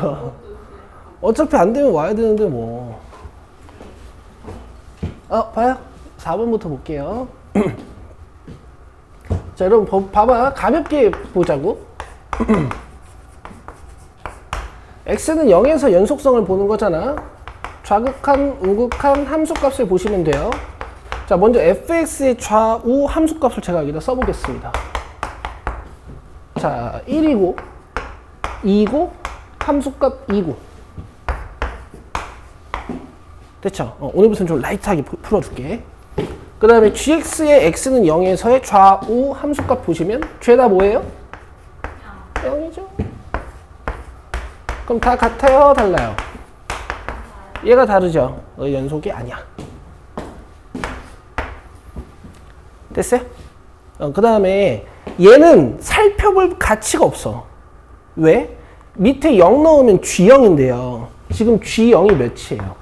뭐야. 어차피 안 되면 와야 되는데 뭐. 봐요. 4번부터 볼게요. 자, 여러분 봐봐. 가볍게 보자고. x는 0에서 연속성을 보는 거잖아. 좌극한, 우극한 함수값을 보시면 돼요. 자, 먼저 fx의 좌우 함수값을 제가 여기다 써보겠습니다. 자, 1이고 2고 함수값 2고. 됐죠? 오늘부터는 좀 라이트하게 풀어줄게. 그 다음에 gx의 x는 0에서의 좌우 함수값 보시면 죄다 뭐예요? 0이죠. 그럼 다 같아요? 달라요? 얘가 다르죠? 연속이 아니야. 됐어요? 그 다음에 얘는 살펴볼 가치가 없어. 왜? 밑에 0 넣으면 g0인데요. 지금 g0이 몇이에요?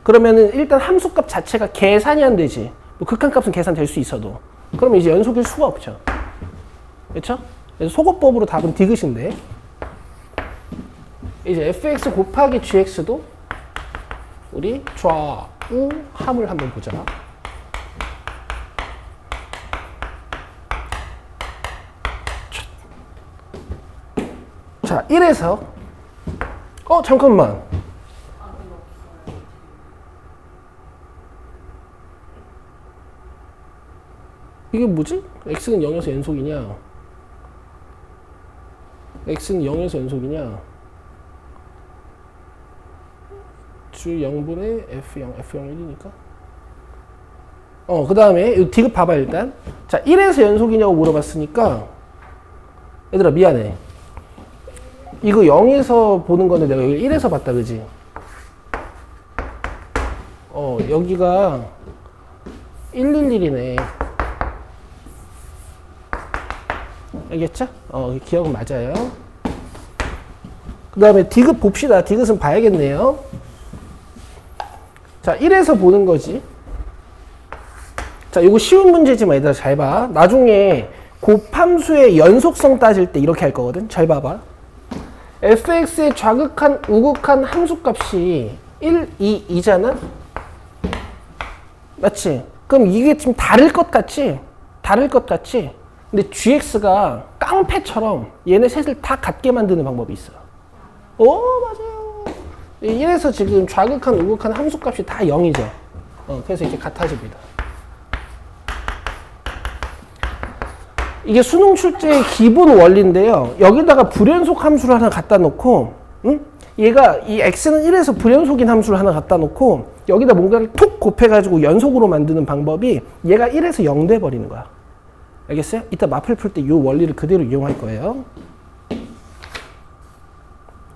그러면은 일단 함수값 자체가 계산이 안 되지. 뭐 극한값은 계산될 수 있어도. 그러면 이제 연속일 수가 없죠. 그렇죠? 그래서 소거법으로 답은 디귿인데. 이제 fx 곱하기 gx도 우리 좌우 함을 한번 보자. 자, 1에서 잠깐만. 이게 뭐지? x는 0에서 연속이냐? x는 0에서 연속이냐? 주 0분의 f0, f0 1이니까. 그 다음에 이 디귿 봐봐 일단. 자, 1에서 연속이냐고 물어봤으니까 얘들아 미안해. 이거 0에서 보는 건데 내가 여기 1에서 봤다, 그지? 여기가 111이네. 알겠죠? 기억은 맞아요. 그 다음에 디귿 봅시다. 디귿은 봐야겠네요. 자, 1에서 보는 거지. 자, 이거 쉬운 문제지만 얘들아 잘 봐. 나중에 곱함수의 연속성 따질 때 이렇게 할 거거든. 잘 봐봐. fx의 좌극한, 우극한 함수값이 1, 2, 2잖아? 맞지? 그럼 이게 지금 다를 것 같지? 다를 것 같지? 근데 gx가 깡패처럼 얘네 셋을 다 같게 만드는 방법이 있어. 맞아요. 1에서 지금 좌극한, 우극한 함수값이 다 0이죠. 그래서 이렇게 같아집니다. 이게 수능 출제의 기본 원리인데요. 여기다가 불연속 함수를 하나 갖다 놓고, 얘가 이 x는 1에서 불연속인 함수를 하나 갖다 놓고 여기다 뭔가를 톡 곱해가지고 연속으로 만드는 방법이 얘가 1에서 0 돼버리는 거야. 알겠어요? 이따 마플 풀 때 이 원리를 그대로 이용할 거예요.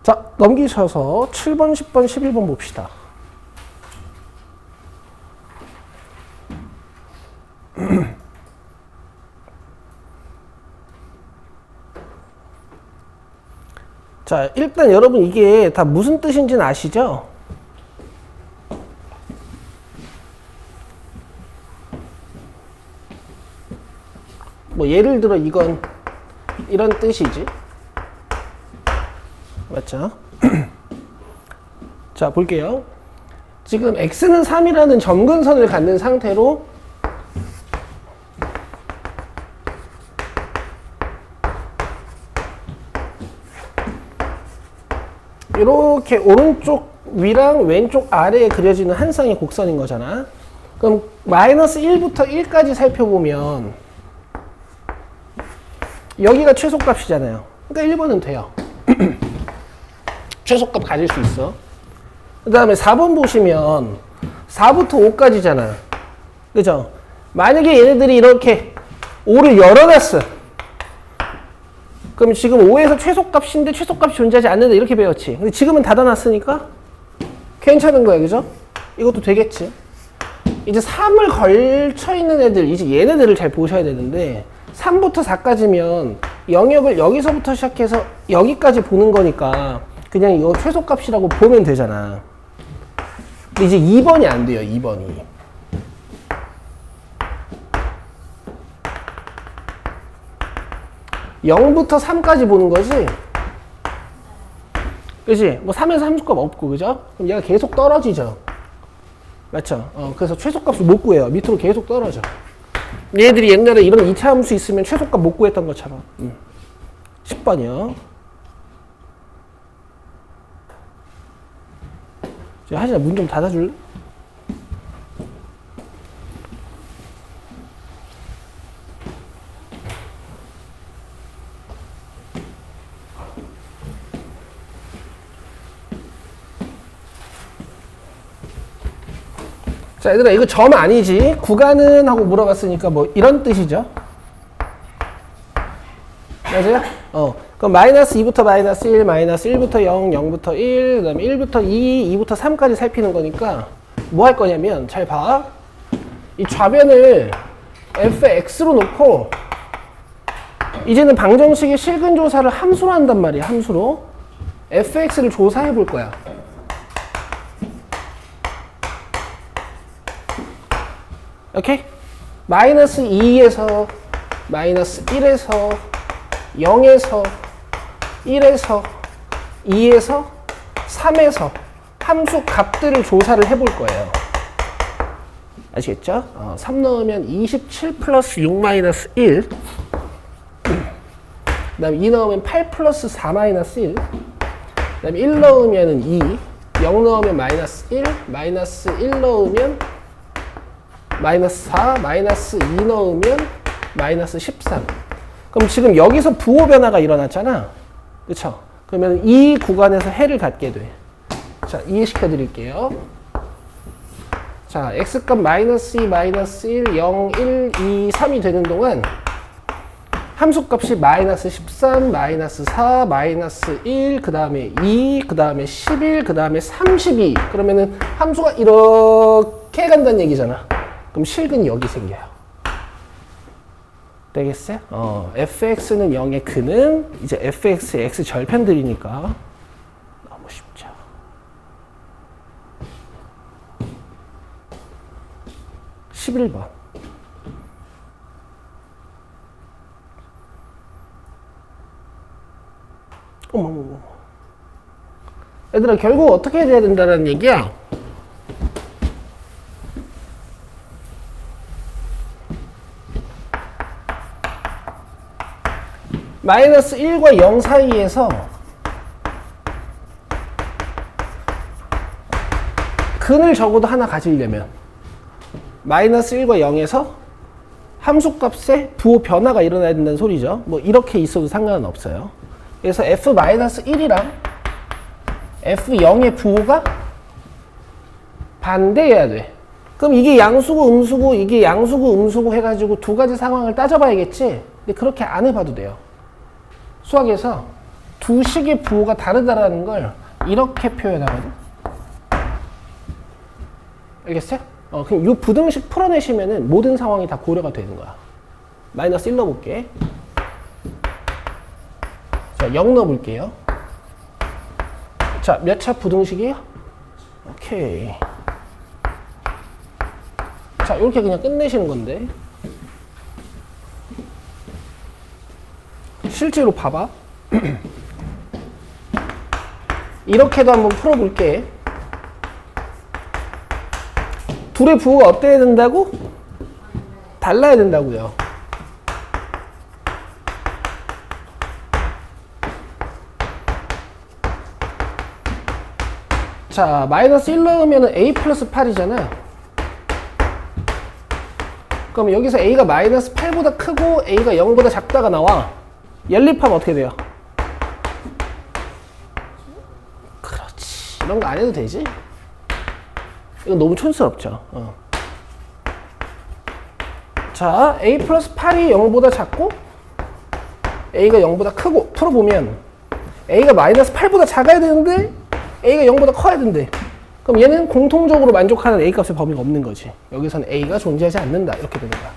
자, 넘기셔서 7번, 10번, 11번 봅시다. 자, 일단 여러분 이게 다 무슨 뜻인지는 아시죠? 뭐 예를 들어 이건 이런 뜻이지. 맞죠? 자, 볼게요. 지금 x는 3이라는 점근선을 갖는 상태로 이렇게 오른쪽 위랑 왼쪽 아래에 그려지는 한 쌍의 곡선인 거잖아. 그럼 마이너스 1부터 1까지 살펴보면 여기가 최소값이잖아요. 그러니까 1번은 돼요. 최소값 가질 수 있어. 그 다음에 4번 보시면 4부터 5까지잖아. 그죠? 만약에 얘네들이 이렇게 5를 열어놨어. 그럼 지금 5에서 최소값인데 최소값이 존재하지 않는다 이렇게 배웠지. 근데 지금은 닫아놨으니까 괜찮은 거야. 그죠? 이것도 되겠지. 이제 3을 걸쳐있는 애들, 이제 얘네들을 잘 보셔야 되는데 3부터 4까지면 영역을 여기서부터 시작해서 여기까지 보는 거니까 그냥 이거 최소값이라고 보면 되잖아. 근데 이제 2번이 안 돼요. 2번이. (0부터 3까지) 보는 거지. 그지? 뭐 3에서 함수값 없고, 그죠? 그럼 얘가 계속 떨어지죠. 맞죠? 그래서 최소값을 못 구해요. 밑으로 계속 떨어져. 얘들이 옛날에 이런 2차 함수 있으면 최소값 못 구했던 것처럼. 10번이요. 하진아, 문 좀 닫아줄래? 자, 얘들아, 이거 점 아니지? 구간은? 하고 물어봤으니까 뭐 이런 뜻이죠. 맞아요? 그럼 마이너스 2부터 마이너스 1, 마이너스 1부터 0, 0부터 1, 그 다음에 1부터 2, 2부터 3까지 살피는 거니까 뭐 할 거냐면, 잘 봐. 이 좌변을 fx로 놓고 이제는 방정식의 실근 조사를 함수로 한단 말이야. 함수로. fx를 조사해 볼 거야. 오케이? 마이너스 2에서 마이너스 1에서 0에서 1에서 2에서 3에서 함수 값들을 조사를 해볼 거예요. 아시겠죠? 3 넣으면 27 플러스 6 마이너스 1. 그 다음에 2 넣으면 8 플러스 4 마이너스 1. 그 다음에 1 넣으면 2. 0 넣으면 마이너스 1. 마이너스 1 넣으면 마이너스 4, 마이너스 2 넣으면 마이너스 13. 그럼 지금 여기서 부호 변화가 일어났잖아. 그쵸? 그러면 이 구간에서 해를 갖게 돼. 자, 이해시켜 드릴게요. 자, x값 마이너스 2, 마이너스 1, 0, 1, 2, 3이 되는 동안 함수값이 마이너스 13, 마이너스 4, 마이너스 1, 그 다음에 2, 그 다음에 11, 그 다음에 32. 그러면은 함수가 이렇게 간다는 얘기잖아. 그럼 실근이 여기 생겨요. 되겠어요? fx는 0의 근은 이제 fx의 x 절편들이니까 너무 쉽죠. (11번) 어머. 얘들아, 결국 어떻게 해야 된다는 얘기야? 마이너스 1과 0 사이에서 근을 적어도 하나 가지려면 마이너스 1과 0에서 함수값에 부호 변화가 일어나야 된다는 소리죠. 뭐 이렇게 있어도 상관은 없어요. 그래서 f-1이랑 f0의 부호가 반대해야 돼. 그럼 이게 양수고 음수고 이게 양수고 음수고 해가지고 두 가지 상황을 따져봐야겠지. 근데 그렇게 안 해봐도 돼요. 수학에서 두 식의 부호가 다르다라는 걸 이렇게 표현하거든. 알겠어요? 그럼 이 부등식 풀어내시면은 모든 상황이 다 고려가 되는 거야. 마이너스 1 넣어볼게. 자, 0 넣어볼게요. 자, 몇 차 부등식이에요? 오케이. 자, 이렇게 그냥 끝내시는 건데. 실제로 봐봐. 이렇게도 한번 풀어볼게. 둘의 부호가 어때야 된다고? 달라야 된다고요. 자, 마이너스 1 넣으면 a 플러스 8이잖아. 그럼 여기서 a가 마이너스 8보다 크고 a가 0보다 작다가 나와. 연립하면 어떻게 돼요? 그렇지. 이런 거 안 해도 되지? 이거 너무 촌스럽죠. 자, a 플러스 8이 0보다 작고 a가 0보다 크고 풀어보면 a가 마이너스 8보다 작아야 되는데 a가 0보다 커야 된대. 그럼 얘는 공통적으로 만족하는 a 값의 범위가 없는 거지. 여기서는 a가 존재하지 않는다. 이렇게 되는 거야.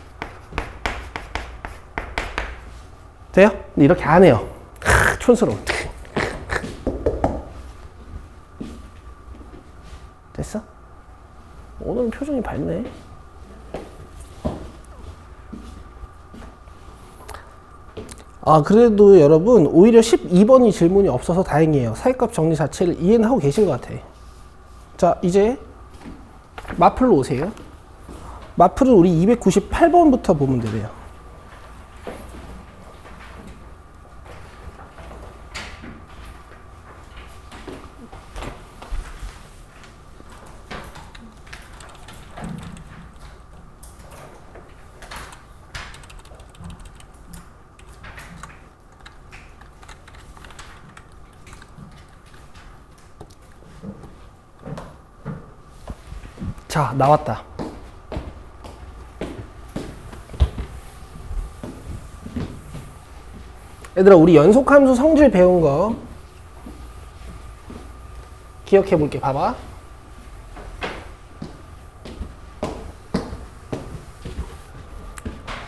돼요? 근데 이렇게 안 해요. 촌스러워. 됐어? 오늘은 표정이 밝네. 아, 그래도 여러분 오히려 12번이 질문이 없어서 다행이에요. 사이값 정리 자체를 이해는 하고 계신 것 같아. 자, 이제 마플로 오세요. 마플은 우리 298번부터 보면 되네요. 자, 나왔다. 얘들아, 우리 연속함수 성질 배운 거 기억해 볼게. 봐봐.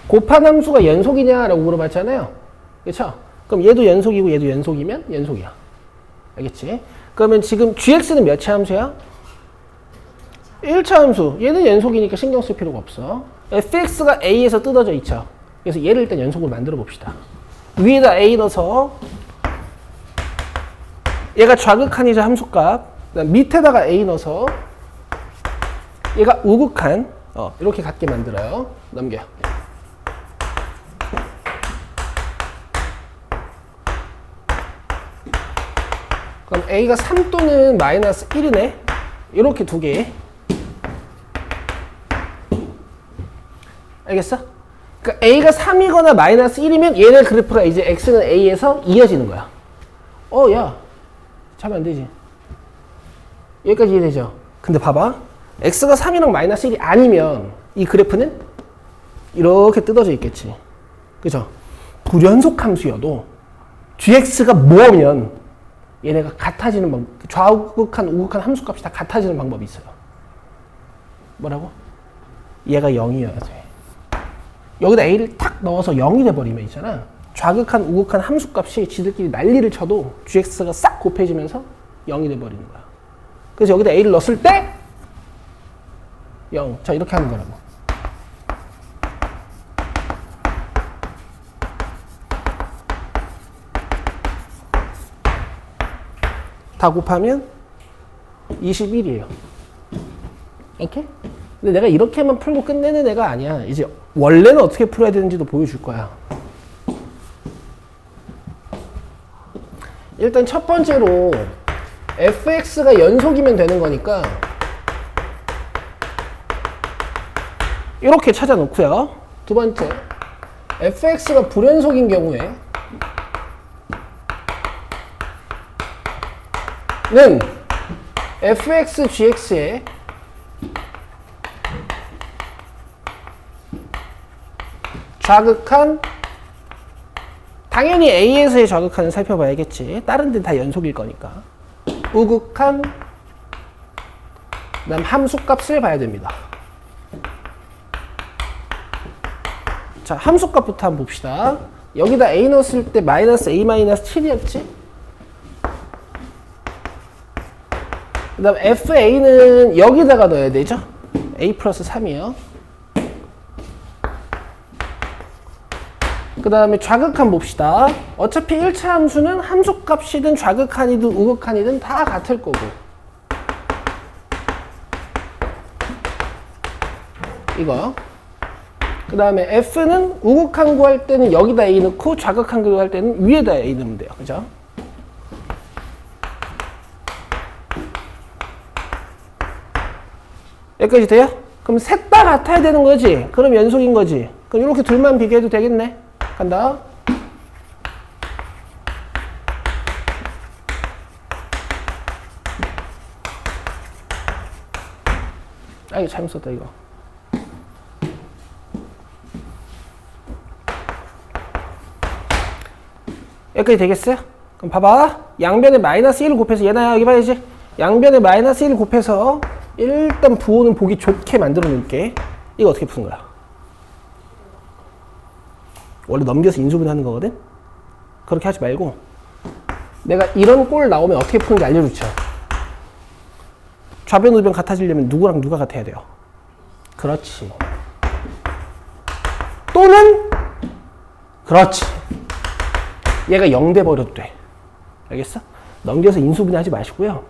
곱한 함수가 연속이냐라고 물어봤잖아요. 그쵸? 그럼 얘도 연속이고 얘도 연속이면 연속이야. 알겠지? 그러면 지금 gx는 몇 차 함수야? 1차 함수. 얘는 연속이니까 신경 쓸 필요가 없어. fx가 a에서 뜯어져 있죠. 그래서 얘를 일단 연속으로 만들어 봅시다. 위에다 a 넣어서 얘가 좌극한이자 함수값. 그다음 밑에다가 a 넣어서 얘가 우극한. 이렇게 같게 만들어요. 넘겨. 그럼 a가 3 또는 마이너스 1이네. 이렇게 두 개. 알겠어? 그러니까 a가 3이거나 마이너스 1이면 얘네 그래프가 이제 x는 a에서 이어지는 거야. 야. 차면 안 되지. 여기까지 이해되죠? 근데 봐봐. x가 3이랑 마이너스 1이 아니면 이 그래프는 이렇게 뜯어져 있겠지. 그죠? 불연속 함수여도 gx가 뭐면 얘네가 같아지는 방법, 좌우극한, 우극한 함수값이 다 같아지는 방법이 있어요. 뭐라고? 얘가 0이어야 돼. 여기다 a를 탁 넣어서 0이 돼버리면 있잖아. 좌극한, 우극한 함수값이 지들끼리 난리를 쳐도 gx가 싹 곱해지면서 0이 돼버리는 거야. 그래서 여기다 a를 넣었을 때 0. 자, 이렇게 하는 거라고. 다 곱하면 21이에요. 오케이? 근데 내가 이렇게만 풀고 끝내는 애가 아니야. 이제 원래는 어떻게 풀어야 되는지도 보여줄 거야. 일단 첫 번째로 fx가 연속이면 되는 거니까 이렇게 찾아놓고요. 두 번째, fx가 불연속인 경우에 는 fx, gx의 좌극한, 당연히 a에서의 좌극한은 살펴봐야겠지. 다른 데는 다 연속일 거니까. 우극한, 그다음 함수값을 봐야 됩니다. 자, 함수값부터 한번 봅시다. 여기다 a 넣었을 때 마이너스 a 마이너스 7이었지? 그 다음 fa는 여기다가 넣어야 되죠? a 플러스 3이요. 그 다음에 좌극한 봅시다. 어차피 1차 함수는 함수값이든 좌극한이든 우극한이든 다 같을 거고. 이거. 그 다음에 f는 우극한 구할 때는 여기다 a 넣고 좌극한 구할 때는 위에다 a 넣으면 돼요. 그죠? 여기까지 돼요? 그럼 셋 다 같아야 되는 거지? 그럼 연속인 거지? 그럼 이렇게 둘만 비교해도 되겠네? 간다. 아, 이거 잘못 썼다, 이거. 여기까지 되겠어요? 그럼 봐봐. 양변에 마이너스 1을 곱해서 얘나야, 여기 봐야지. 양변에 마이너스 1을 곱해서 일단 부호는 보기 좋게 만들어 놓을게. 이거 어떻게 푸는 거야? 원래 넘겨서 인수분 하는 거거든? 그렇게 하지 말고 내가 이런 꼴 나오면 어떻게 푸는지 알려줬죠. 좌변 우변 같아지려면 누구랑 누가 같아야 돼요? 그렇지. 또는 그렇지. 얘가 0 돼버려도 돼. 알겠어? 넘겨서 인수분해하지 마시고요.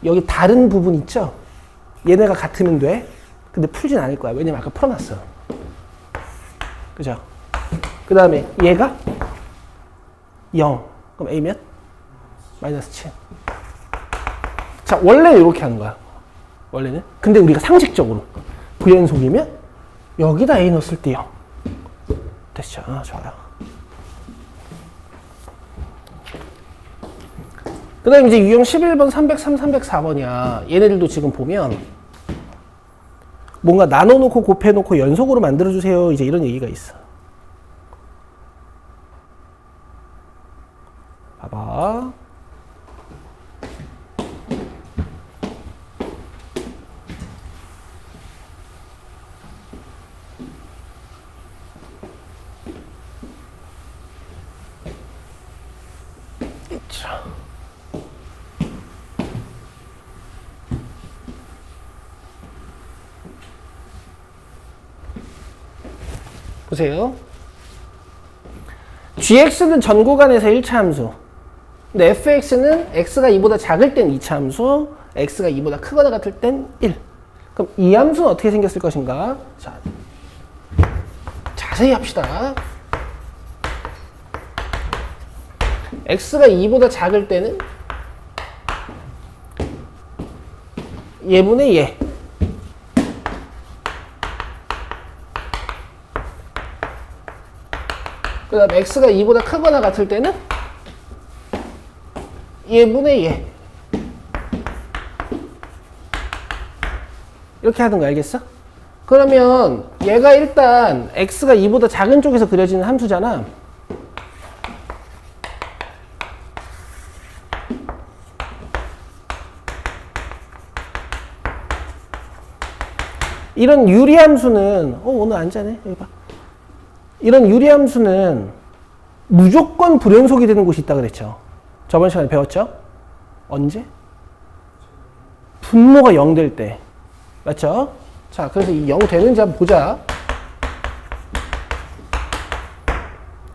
여기 다른 부분 있죠? 얘네가 같으면 돼. 근데 풀진 않을 거야. 왜냐면 아까 풀어놨어. 그죠? 그 다음에 얘가 0. 그럼 A면? 마이너스 7. 자, 원래는 이렇게 하는 거야. 원래는. 근데 우리가 상식적으로 부연속이면 여기다 A 넣었을 때 0. 됐죠? 좋아요. 그 다음에 이제 유형 11번, 303, 304번이야. 얘네들도 지금 보면 뭔가 나눠놓고 곱해놓고 연속으로 만들어주세요. 이제 이런 얘기가 있어. 봐봐. 자. 보세요. gx는 전 구간에서 1차 함수. 근데 fx는 x가 2보다 작을 땐 2차 함수, x가 2보다 크거나 같을 땐 1. 그럼 이 함수는 어떻게 생겼을 것인가? 자, 자세히 합시다. x가 2보다 작을 때는 얘분의 얘. 그 다음 x가 2보다 크거나 같을 때는 얘분의 얘. 이렇게 하는 거 알겠어? 그러면 얘가 일단 x가 2보다 작은 쪽에서 그려지는 함수잖아. 이런 유리함수는 오늘 안 자네. 여기 봐. 이런 유리함수는 무조건 불연속이 되는 곳이 있다 그랬죠. 저번 시간에 배웠죠? 언제? 분모가 0 될 때. 맞죠? 자, 그래서 이 0 되는지 한번 보자.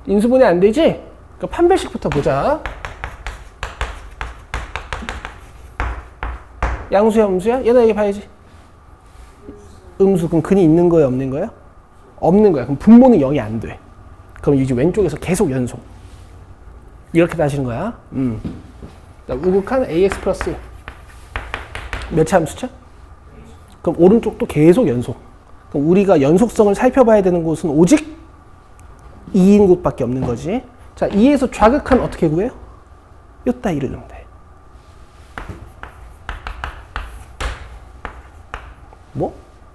인수분해 안 되지? 그럼 판별식부터 보자. 양수야, 음수야? 얘나 여기 봐야지. 음수. 그럼 근이 있는 거예요, 없는 거예요? 없는 거야. 그럼 분모는 0이 안 돼. 그럼 이제 왼쪽에서 계속 연속. 이렇게 따지는 거야. 우극한 ax 플러스 몇 차 함수죠? 그럼 오른쪽도 계속 연속. 그럼 우리가 연속성을 살펴봐야 되는 곳은 오직 2인 곳밖에 없는 거지. 자, 2에서 좌극한 어떻게 구해요? 요 따위를 넣으면 돼. 뭐?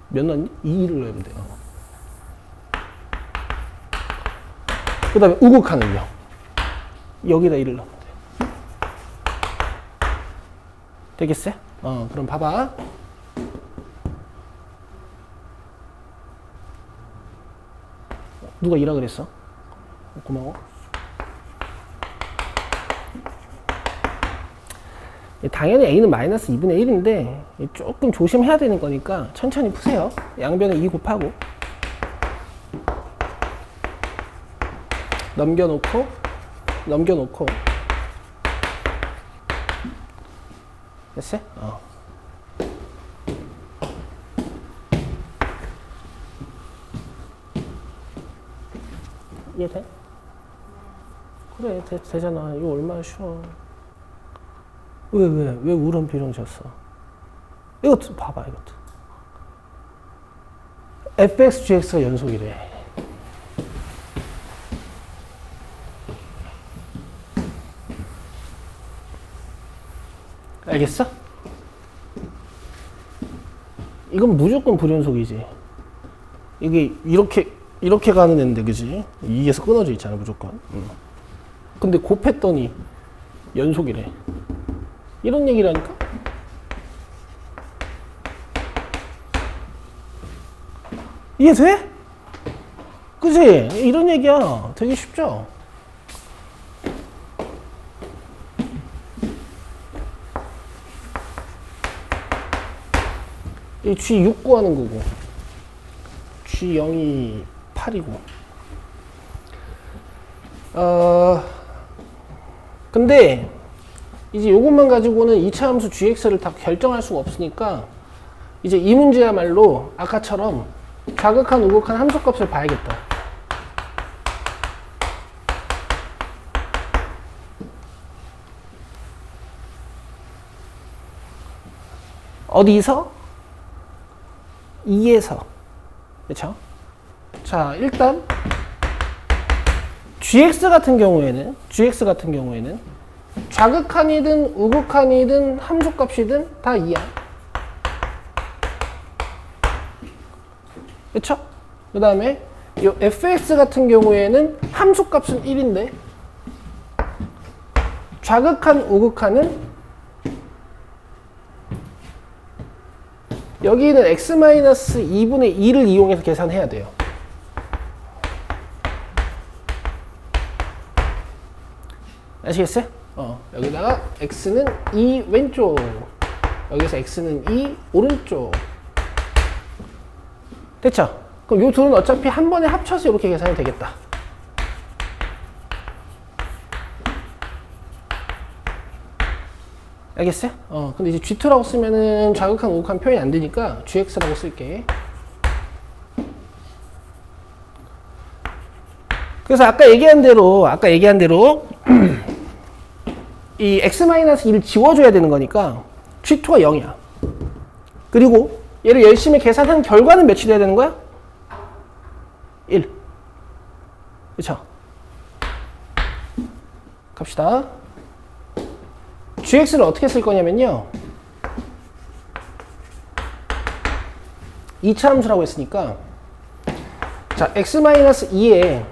몇 넣었니? 2를 넣으면 돼요. 그 다음에 우극한은요. 여기다 1을 넣으면 돼. 되겠어요? 그럼 봐봐. 누가 2라 그랬어? 고마워. 당연히 a는 마이너스 2분의 1인데 조금 조심해야 되는 거니까 천천히 푸세요. 양변에 2 곱하고 넘겨놓고 됐어요? 이해돼? 그래, 되잖아. 이거 얼마나 쉬워. 왜 우런 비룡 졌어? 이것도 봐봐, 이것도. fx, gx가 연속이래. 알겠어? 이건 무조건 불연속이지. 이게 이렇게 가는 애인데, 그지? 2에서 끊어져 있잖아, 무조건. 근데 곱했더니 연속이래. 이런 얘기라니까? 이해돼? 그지? 이런 얘기야. 되게 쉽죠? 이 G6 구하는 거고 G0이 8이고 근데 이제 요것만 가지고는 2차 함수 gx를 다 결정할 수가 없으니까 이제 이 문제야말로 아까처럼 자극한 우극한 함수값을 봐야겠다. 어디서? 2에서. 그렇죠? 자, 일단 gx 같은 경우에는 자극한이든 우극한이든 함수값이든 다 2야. 그쵸? 그 다음에 이 fx 같은 경우에는 함수값은 1인데 좌극한 우극한은 여기는 x-2분의 2를 이용해서 계산해야 돼요. 아시겠어요? 여기다가 x는 2 왼쪽, 여기서 x는 2 오른쪽. 됐죠? 그럼 이 둘은 어차피 한 번에 합쳐서 이렇게 계산이 되겠다. 알겠어요? 근데 이제 G2라고 쓰면은 자극한 우극한 표현이 안 되니까 GX라고 쓸게. 그래서 아까 얘기한 대로 이 x-1을 지워줘야 되는 거니까 G2가 0이야. 그리고 얘를 열심히 계산한 결과는 몇이 돼야 되는 거야? 1. 그쵸? 갑시다. gx를 어떻게 쓸 거냐면요. 2차 함수라고 했으니까 자, x-2에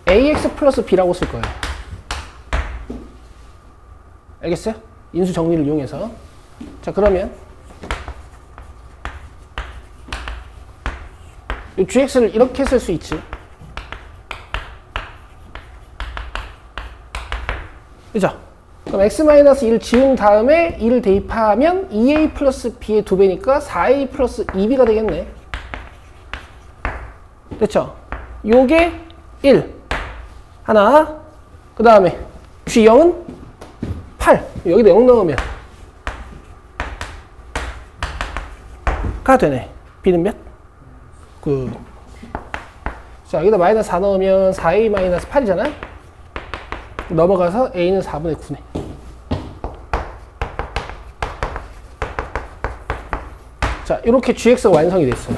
ax 플러스 b라고 쓸 거예요. 알겠어요? 인수 정리를 이용해서. 자, 그러면 이 gx를 이렇게 쓸 수 있지. 그죠? 그럼 x-1을 지운 다음에 2를 대입하면 2a 플러스 b의 2배니까 4a 플러스 2b가 되겠네. 됐죠? 요게 1 하나, 그 다음에 g0은 8. 여기다 0 넣으면 가 되네. b는 몇? 9. 자, 여기다 마이너스 4 넣으면 4a 마이너스 8이잖아? 넘어가서 a는 4분의 9네. 자, 이렇게 gx가 완성이 됐어요.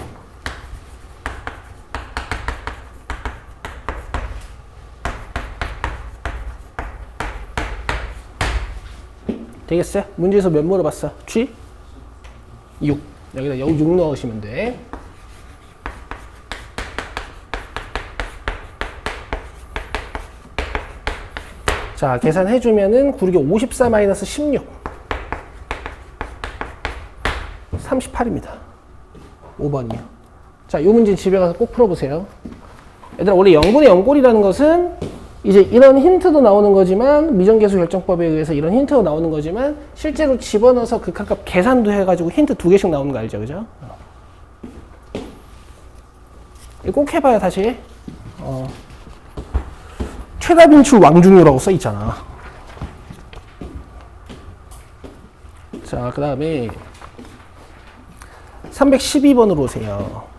되겠어요? 문제에서 몇 물어봤어? g? 6. 여기다 6 넣으시면 돼. 자, 계산해주면은 9 6에 54 마이너스 16. 38입니다. 5번이요. 자, 이 문제 집에 가서 꼭 풀어보세요. 얘들아, 원래 0분의 0꼴이라는 것은 이제 이런 힌트도 나오는 거지만, 미정계수 결정법에 의해서 이런 힌트도 나오는 거지만, 실제로 집어넣어서 극한값 계산도 해가지고 힌트 2개씩 나오는 거 알죠? 그죠? 이거 꼭 해봐요, 다시. 최다 빈출 왕중요라고 써있잖아. 자, 그 다음에 312번으로 오세요.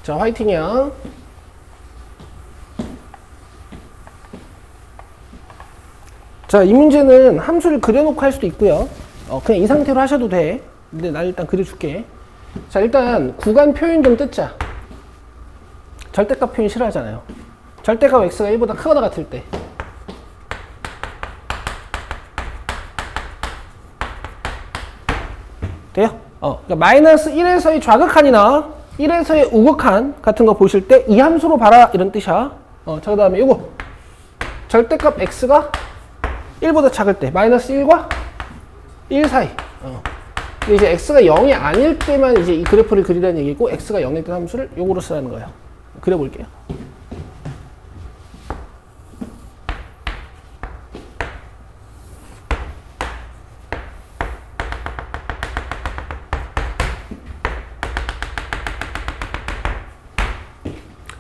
자, 화이팅이야. 자, 이 문제는 함수를 그려놓고 할 수도 있고요. 그냥 이 상태로 하셔도 돼. 근데 난 일단 그려줄게. 자, 일단 구간 표현 좀 뜯자. 절대값 표현 싫어하잖아요. 절대값 x가 1보다 크거나 같을 때. 돼요? 그러니까 마이너스 1에서의 좌극한이나 1에서의 우극한 같은 거 보실 때 이 함수로 봐라 이런 뜻이야. 자, 그 다음에 이거 절대값 x가 1보다 작을 때 마이너스 1과 1 사이. 근데 이제 x가 0이 아닐 때만 이제 이 그래프를 그리라는 얘기고 x가 0일 때 함수를 요거로 쓰라는 거예요. 그려볼게요.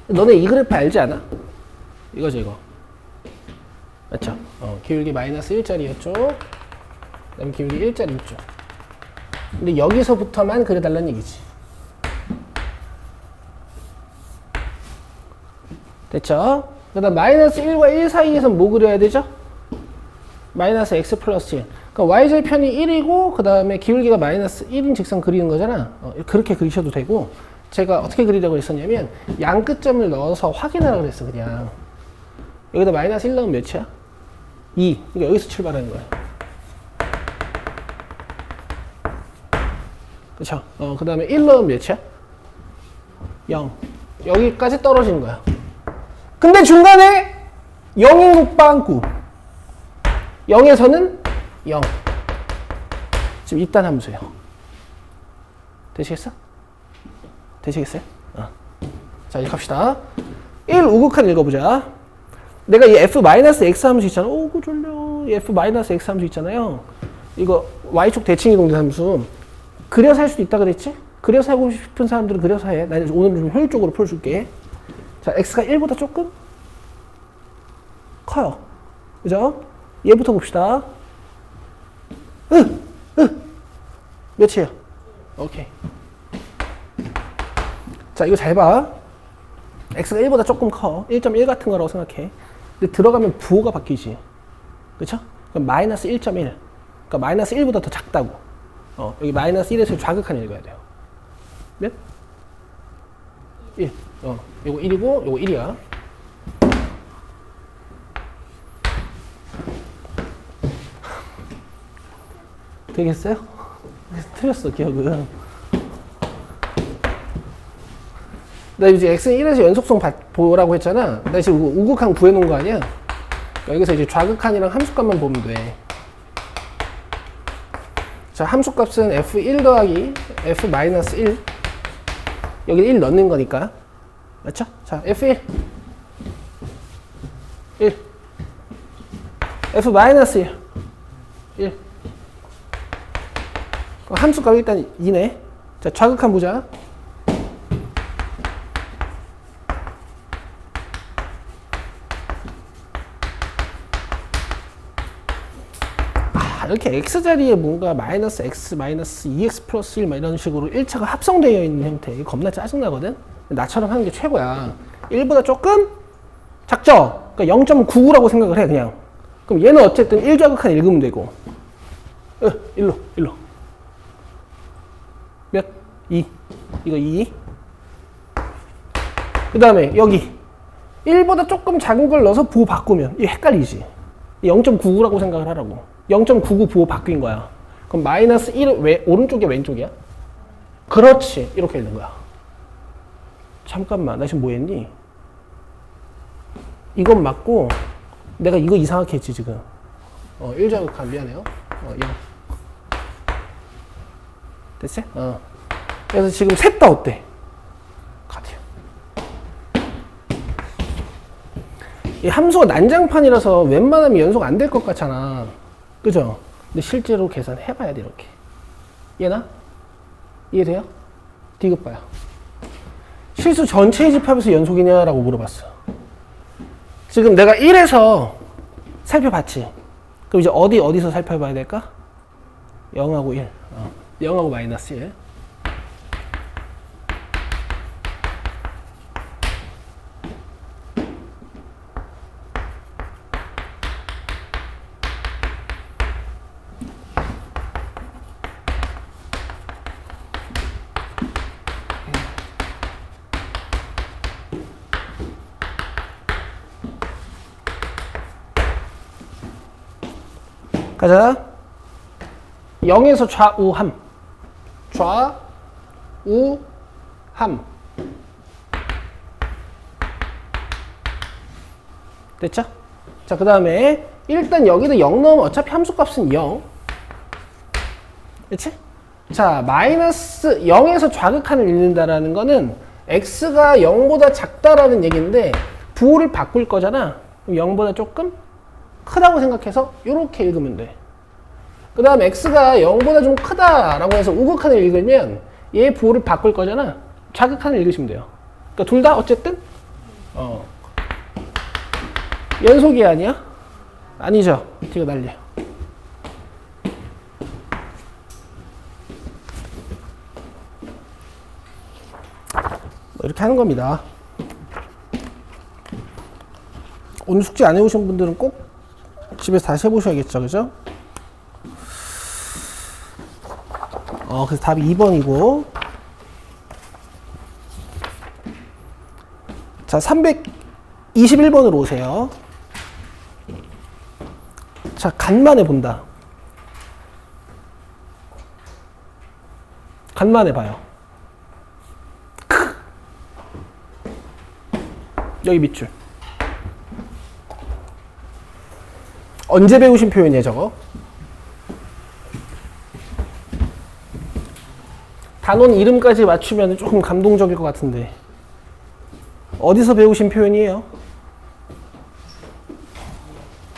너네 이 그래프 알지 않아? 이거죠, 이거. 맞죠? 기울기 마이너스 1짜리였죠? 그 다음에 기울기 1짜리 있죠? 근데 여기서부터만 그려달라는 얘기지. 됐죠? 그 다음 마이너스 1과 1 사이에서 뭐 그려야 되죠? 마이너스 x 플러스 1. 그러니까 y절편이 1이고 그 다음에 기울기가 마이너스 1인 직선 그리는 거잖아. 그렇게 그리셔도 되고 제가 어떻게 그리려고 했었냐면 양 끝점을 넣어서 확인하라고 그랬어. 그냥 여기다 마이너스 1 넣으면 몇이야? 2. 그러니까 여기서 출발하는 거야. 그쵸? 그 다음에 1 넣으면 몇이야? 0. 여기까지 떨어지는 거야. 근데 중간에 0인 빵꾸. 0에서는 0. 지금 이딴 함수예요. 되시겠어? 되시겠어요? 자, 이제 갑시다. 1 우극한 읽어보자. 내가 이 f-x 함수 있잖아. 오구 졸려. 이 f-x 함수 있잖아요. 이거 y축 대칭이동된 함수. 그려서 할 수도 있다 그랬지? 그려서 하고 싶은 사람들은 그려서 해. 나 오늘 좀 효율적으로 풀어줄게. 자, x가 1보다 조금 커요. 그죠? 얘부터 봅시다. 몇이에요? 오케이. 자, 이거 잘 봐. x가 1보다 조금 커. 1.1 같은 거라고 생각해. 근데 들어가면 부호가 바뀌지. 그쵸? 그럼 마이너스 1.1. 그러니까 마이너스 1보다 더 작다고. 여기 마이너스 1에서 좌극한 읽어야 돼요. 몇? 1. 요거 1이고, 요거 1이야. 되겠어요? 틀렸어, 기억은. 나 이제 x는 1에서 연속성 보라고 했잖아. 나 지금 우극한 구해놓은 거 아니야? 여기서 이제 좌극한이랑 함수값만 보면 돼. 자, 함수값은 f1 더하기 f-1. 여기 1 넣는 거니까. 맞죠? 자, f1. 1. f-1. 1. 함수값 일단 2네. 자, 좌극한 보자. 이렇게 x자리에 뭔가 마이너스 x, 마이너스 2x 플러스 1 이런 식으로 1차가 합성되어 있는 형태. 이거 겁나 짜증나거든? 나처럼 하는 게 최고야. 1보다 조금 작죠? 그러니까 0.99라고 생각을 해, 그냥. 그럼 얘는 어쨌든 1좌극한 읽으면 되고. 1로. 몇? 2. 이거 2. 그 다음에 여기 1보다 조금 작은 걸 넣어서 부호 바꾸면 이게 헷갈리지. 0.99라고 생각을 하라고. 0.99 부호 바뀐 거야. 그럼 마이너스 1은 왜 오른쪽이야 왼쪽이야? 그렇지. 이렇게 읽는 거야. 잠깐만, 나 지금 뭐 했니? 이건 맞고 내가 이거 이상하게 했지 지금. 1좌극한 미안해요. 0. 됐어요? 그래서 지금 셋 다 어때? 같아요. 이 함수가 난장판이라서 웬만하면 연속 안 될 것 같잖아. 그죠? 근데 실제로 계산해봐야 돼, 이렇게. 얘나? 이해돼요? 디귿 봐요. 실수 전체의 집합에서 연속이냐라고 물어봤어. 지금 내가 1에서 살펴봤지. 그럼 이제 어디서 살펴봐야 될까? 0하고 1. 0하고 마이너스 1. 가자. 0에서 좌우함. 좌우함. 됐죠? 자, 그 다음에 일단 여기다 0 넣으면 어차피 함수값은 0. 그치? 자, 마이너스 0에서 좌극한을 읽는다라는 거는 x가 0보다 작다라는 얘기인데 부호를 바꿀 거잖아. 그럼 0보다 조금 크다고 생각해서 이렇게 읽으면 돼. 그 다음 x가 0보다 좀 크다라고 해서 우극한을 읽으면 얘 부호를 바꿀 거잖아. 좌극한을 읽으시면 돼요. 그러니까 둘 다 어쨌든 연속이 아니야? 아니죠. 뒤가 날려. 이렇게 하는 겁니다. 오늘 숙제 안 해오신 분들은 꼭 집에서 다시 해보셔야겠죠, 그죠? 그래서 답이 2번이고. 자, 321번으로 오세요. 자, 간만에 본다. 간만에 봐요. 여기 밑줄. 언제 배우신 표현이에요, 저거? 단원 이름까지 맞추면 조금 감동적일 것 같은데. 어디서 배우신 표현이에요?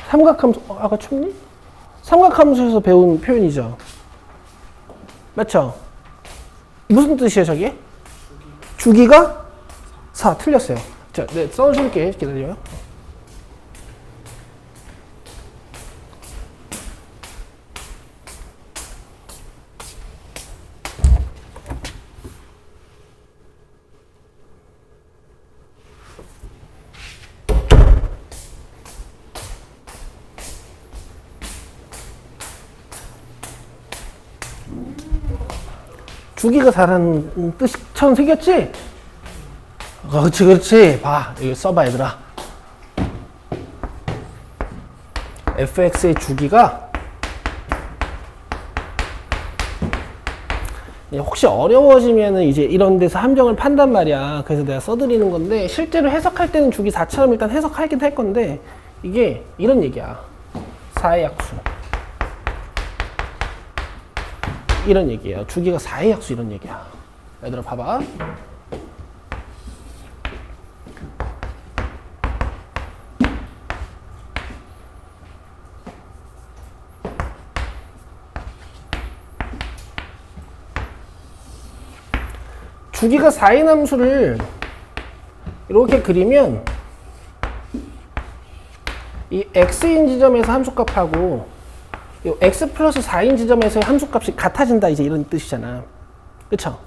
삼각함수, 아까 춥니? 삼각함수에서 배운 표현이죠. 맞죠? 무슨 뜻이에요, 저게? 주기가 4. 틀렸어요. 자, 네, 써줄게. 기다려요. 주기가 4라는 뜻처럼 생겼지? 그렇지, 그렇지. 봐, 여기 써봐, 얘들아. fx의 주기가 혹시 어려워지면은 이제 이런 데서 함정을 판단 말이야. 그래서 내가 써드리는 건데, 실제로 해석할 때는 주기 4처럼 일단 해석하긴 할 건데, 이게 이런 얘기야. 4의 약수. 이런 얘기예요. 주기가 4의 약수 이런 얘기야. 얘들아 봐봐. 주기가 4인 함수를 이렇게 그리면 이 x인 지점에서 함수값하고 이 x 플러스 4인 지점에서의 함수값이 같아진다 이제 이런 뜻이잖아. 그쵸?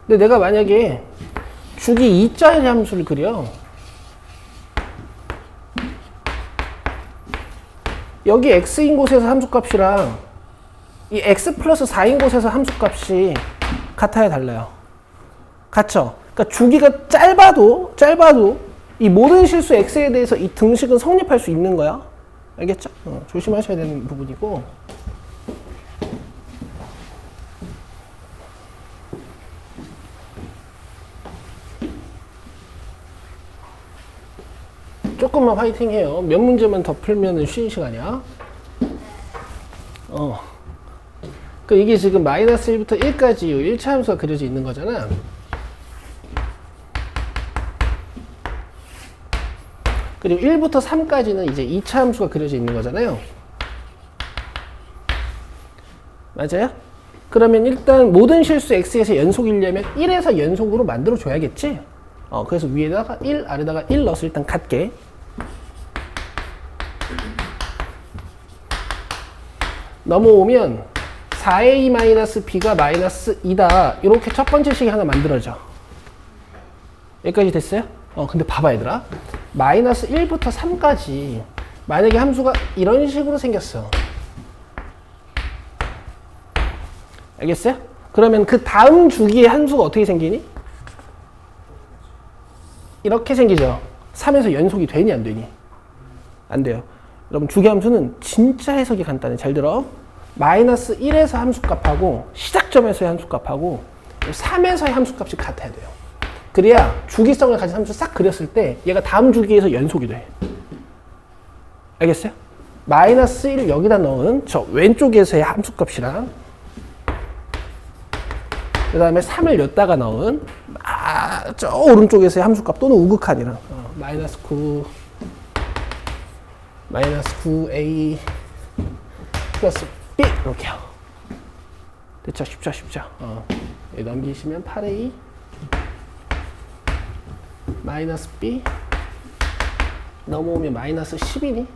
근데 내가 만약에 주기 2자의 함수를 그려. 여기 x인 곳에서 함수값이랑 이 x 플러스 4인 곳에서 함수값이 같아야 달라요. 같죠? 그러니까 주기가 짧아도 이 모든 실수 x에 대해서 이 등식은 성립할 수 있는 거야. 알겠죠? 조심하셔야 되는 부분이고. 조금만 화이팅 해요. 몇 문제만 더 풀면 쉬는 시간이야. 그 이게 지금 마이너스 1부터 1까지 1차 함수가 그려져 있는 거잖아. 그리고 1부터 3까지는 이제 2차 함수가 그려져 있는 거잖아요. 맞아요? 그러면 일단 모든 실수 x에서 연속이려면 1에서 연속으로 만들어 줘야겠지? 그래서 위에다가 1, 아래다가 1 넣어서 일단 갖게. 넘어오면 4a-b가 마이너스 2다. 이렇게 첫 번째 식이 하나 만들어져. 여기까지 됐어요? 근데 봐봐 얘들아. 마이너스 1부터 3까지 만약에 함수가 이런 식으로 생겼어. 알겠어요? 그러면 그 다음 주기의 함수가 어떻게 생기니? 이렇게 생기죠. 3에서 연속이 되니 안 되니? 안 돼요. 여러분 주기 함수는 진짜 해석이 간단해. 잘 들어. 마이너스 1에서 함수값하고 시작점에서의 함수값하고 3에서의 함수값이 같아야 돼요. 그래야 주기성을 가진 함수 싹 그렸을 때 얘가 다음 주기에서 연속이 돼. 알겠어요? 마이너스 1을 여기다 넣은 저 왼쪽에서의 함수값이랑 그 다음에 3을 여기다가 넣은 저 오른쪽에서의 함수값 또는 우극한이랑 마이너스 9 마이너스 9a 플러스 b 이렇게요. 됐죠? 쉽죠? 쉽죠? 여기 넘기시면 8a 마이너스 b 넘어오면 마이너스 10이니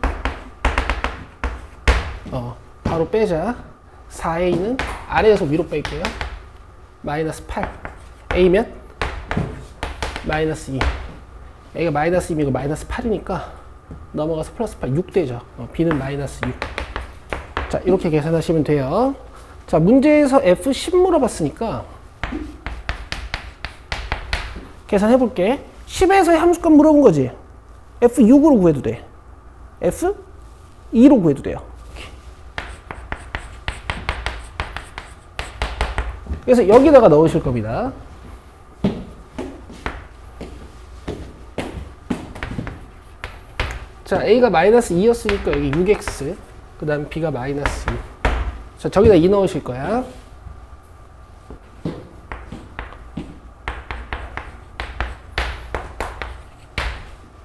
바로 빼자. 4a는 아래에서 위로 뺄게요. 마이너스 8 a면 마이너스 2 a가 마이너스 2이고 마이너스 8이니까 넘어가서 플러스 8 6 되죠. b는 마이너스 6. 자 이렇게 계산하시면 돼요. 자 문제에서 f10 물어봤으니까 계산해 볼게. 10에서의 함수값 물어본 거지. f6으로 구해도 돼. f2로 구해도 돼요. 그래서 여기다가 넣으실 겁니다. 자, a가 마이너스 2였으니까 여기 6x, 그 다음 b가 마이너스 6. 자, 저기다 2 넣으실 거야.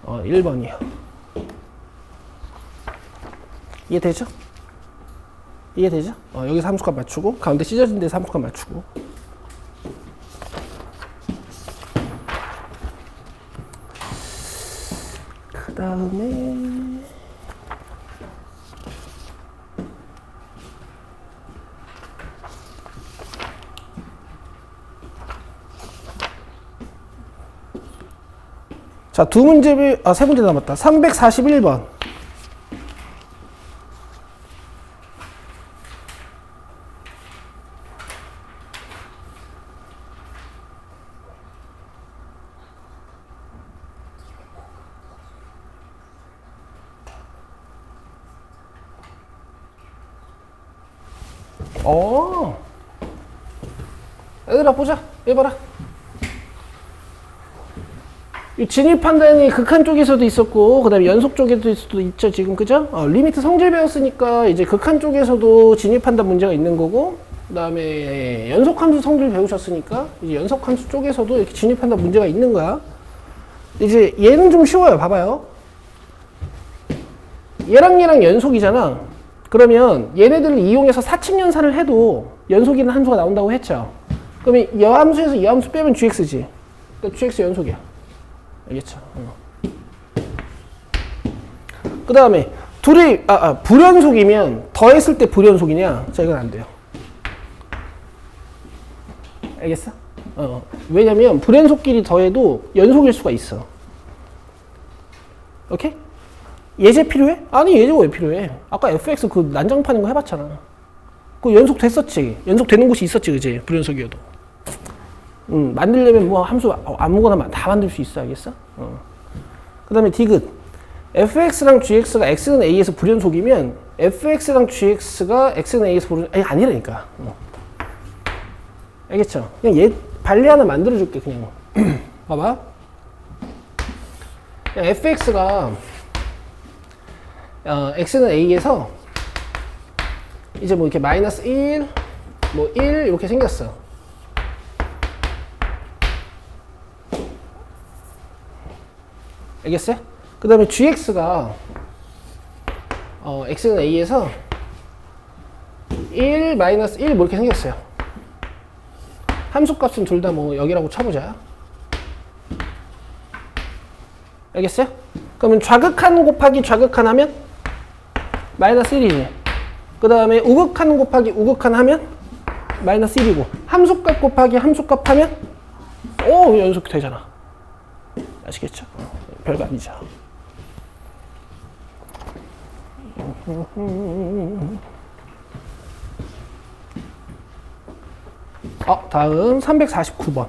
어, 1번이요. 이해되죠? 이해되죠? 여기서 함수값 맞추고, 가운데 찢어진 데서 함수값 맞추고. 그 다음에, 자, 세 문제 남았다. 341번. 얘들아 보자. 얘 봐라. 이 진입 판단이 극한 쪽에서도 있었고, 그 다음에 연속 쪽에도 있죠, 지금, 그죠? 리미트 성질 배웠으니까 이제 극한 쪽에서도 진입 판단 문제가 있는 거고, 그 다음에 연속함수 성질 배우셨으니까 이제 연속함수 쪽에서도 이렇게 진입 판단 문제가 있는 거야. 이제 얘는 좀 쉬워요. 봐봐요. 얘랑 연속이잖아. 그러면 얘네들을 이용해서 사칙연산을 해도 연속이라는 함수가 나온다고 했죠. 그러면 이 함수에서 이 함수 빼면 gx지. 그러니까 gx 연속이야. 알겠죠? 그 다음에 둘이 불연속이면 더했을 때 불연속이냐? 자, 이건 안 돼요. 알겠어? 왜냐면 불연속끼리 더해도 연속일 수가 있어. 오케이? 예제 필요해? 아니, 예제가 왜 필요해? 아까 fx 그 난장판인 거 해봤잖아. 그거 연속 됐었지. 연속 되는 곳이 있었지, 그지? 불연속이어도. 만들려면 뭐 함수 아무거나 다 만들 수 있어. 알겠어? 그 다음에 디귿. fx랑 gx가 x는 a에서 불연속이면 fx랑 gx가 x는 a에서 불연속, 아니라니까. 알겠죠? 그냥 얘 발레 하나 만들어줄게, 그냥. 봐봐. 그냥 fx가 x는 a에서 이제 뭐 이렇게 마이너스 1, 뭐 1 이렇게 생겼어. 알겠어요? 그 다음에 gx가 x는 a에서 1, 마이너스 1 뭐 이렇게 생겼어요. 함수값은 둘 다 뭐 여기라고 쳐보자. 알겠어요? 그러면 좌극한 곱하기 좌극한 하면 마이너스 1이지. 그 다음에 우극한 곱하기 우극한 하면 마이너스 1이고, 함수값 곱하기 함수값 하면 연속 되잖아. 아시겠죠? 별거 아니죠. 다음 349번.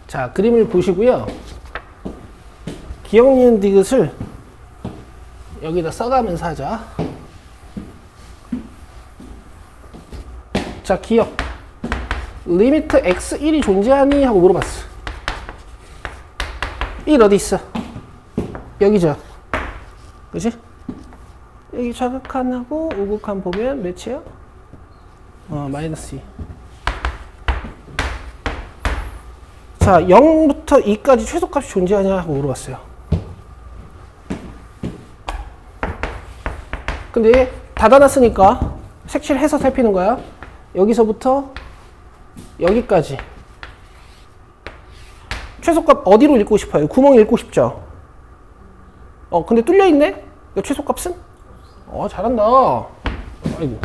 자, 그림을 보시고요. 기억, 니은, 디귿을 여기다 써가면서 하자. 자, 기억. 리미트 x1이 존재하니? 하고 물어봤어. 1 어디 있어? 여기죠. 그치? 여기 좌극한하고 우극한 보면 몇이에요? 마이너스 2. 자, 0부터 2까지 최소값이 존재하냐 하고 물어봤어요. 근데 닫아놨으니까 색칠해서 살피는 거야. 여기서부터 여기까지 최소값 어디로 읽고 싶어요? 구멍 읽고 싶죠? 근데 뚫려있네? 이거 최소값은? 잘한다. 아이고.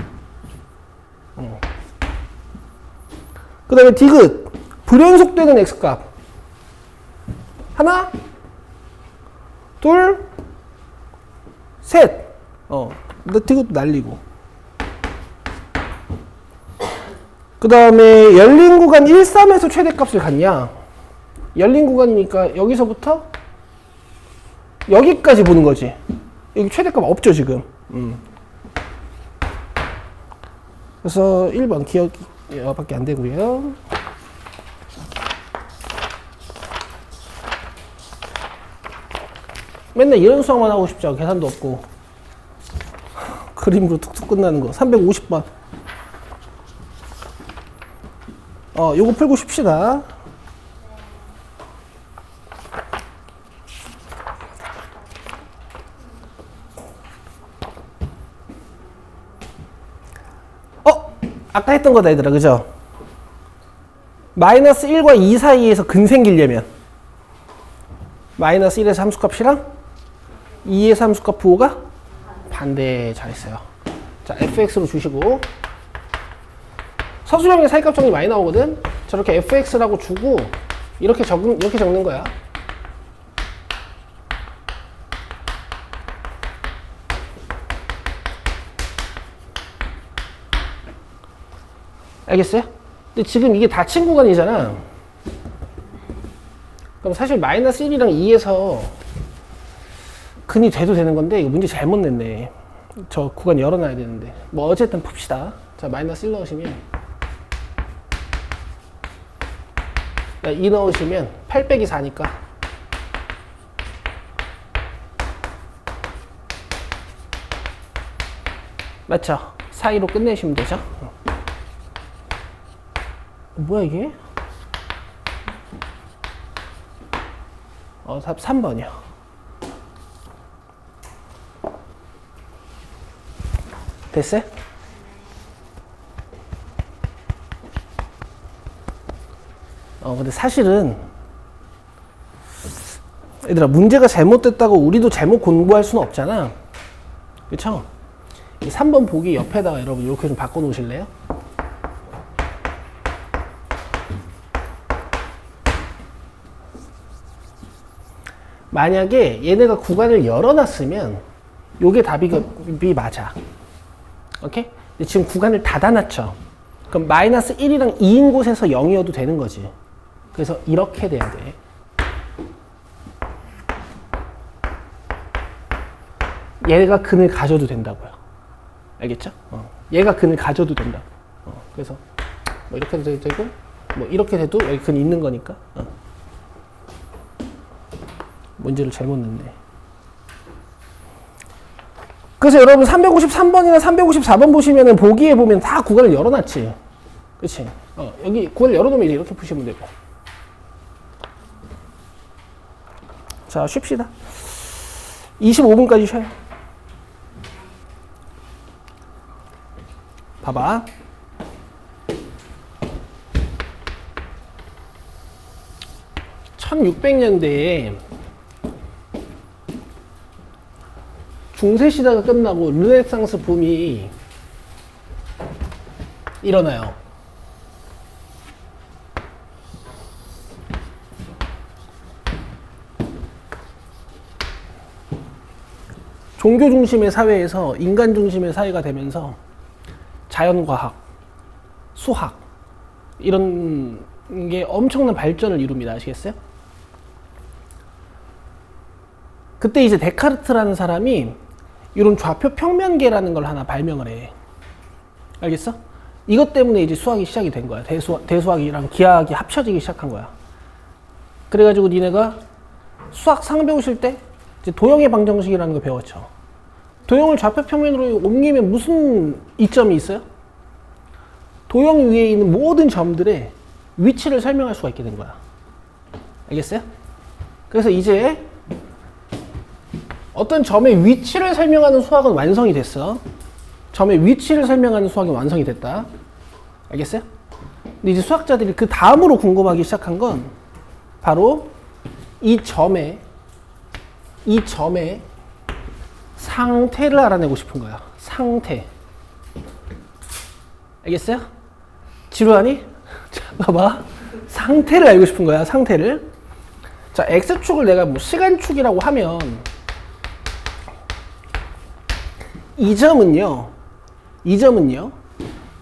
그 다음에 디귿. 불연속되는 x값. 하나, 둘, 셋. 너 디귿 날리고. 그 다음에 열린 구간 1, 3에서 최대값을 갖냐? 열린 구간이니까 여기서부터 여기까지 보는 거지. 여기 최대값 없죠, 지금. 그래서 1번 기억밖에 안 되고요. 맨날 이런 수학만 하고 싶죠. 계산도 없고. 그림으로 툭툭 끝나는 거. 350번. 요거 풀고 쉽시다. 아까 했던 거다 얘들아, 그죠? 마이너스 1과 2 사이에서 근 생기려면 마이너스 1에서 함수값이랑 2에서 함수값 부호가 반대. 잘했어요. 자, fx로 주시고 서술형의 사이값 정리 많이 나오거든. 저렇게 fx라고 주고 이렇게 적는 거야. 알겠어요? 근데 지금 이게 닫힌 구간이잖아. 그럼 사실 마이너스 1이랑 2에서 근이 돼도 되는 건데 이거 문제 잘못 냈네. 저 구간 열어놔야 되는데. 뭐 어쨌든 풉시다. 자, 마이너스 1 넣으시면 2 넣으시면 8 빼기 4니까 맞죠? 사이로 끝내시면 되죠? 뭐야 이게? 답 3번이요. 됐어요? 근데 사실은 얘들아, 문제가 잘못됐다고 우리도 잘못 공부할 수는 없잖아. 그쵸? 이 3번 보기 옆에다가 여러분 이렇게 좀 바꿔 놓으실래요? 만약에 얘네가 구간을 열어놨으면 요게 답이 맞아. 오케이? 근데 지금 구간을 닫아놨죠. 그럼 마이너스 1이랑 2인 곳에서 0이어도 되는 거지. 그래서 이렇게 돼야 돼. 얘가 근을 가져도 된다고요. 알겠죠? 얘가 근을 가져도 된다고. 그래서 뭐 이렇게 돼도 되고 뭐 이렇게 돼도 여기 근이 있는 거니까. 문제를 잘못 냈네. 그래서 여러분 353번이나 354번 보시면은 보기에 보면 다 구간을 열어놨지. 그치? 여기 구간을 열어놓으면 이렇게 푸시면 되고. 자, 쉽시다. 25분까지 쉬어요. 봐봐. (1600년대에) 중세시대가 끝나고 르네상스 붐이 일어나요. 종교 중심의 사회에서 인간 중심의 사회가 되면서 자연과학, 수학 이런 게 엄청난 발전을 이룹니다. 아시겠어요? 그때 이제 데카르트라는 사람이 이런 좌표 평면계라는 걸 하나 발명을 해. 알겠어? 이것 때문에 이제 수학이 시작이 된 거야. 대수학이랑 기하학이 합쳐지기 시작한 거야. 그래가지고 니네가 수학 상 배우실 때 이제 도형의 방정식이라는 거 배웠죠. 도형을 좌표평면으로 옮기면 무슨 이점이 있어요? 도형 위에 있는 모든 점들의 위치를 설명할 수가 있게 된 거야. 알겠어요? 그래서 이제 어떤 점의 위치를 설명하는 수학은 완성이 됐어. 점의 위치를 설명하는 수학이 완성이 됐다. 알겠어요? 근데 이제 수학자들이 그 다음으로 궁금하기 시작한 건 바로 이 점의 상태를 알아내고 싶은 거야. 상태. 알겠어요? 지루하니? 자, 봐봐. 상태를 알고 싶은 거야. 상태를. 자, X축을 내가 뭐 시간축이라고 하면 이 점은요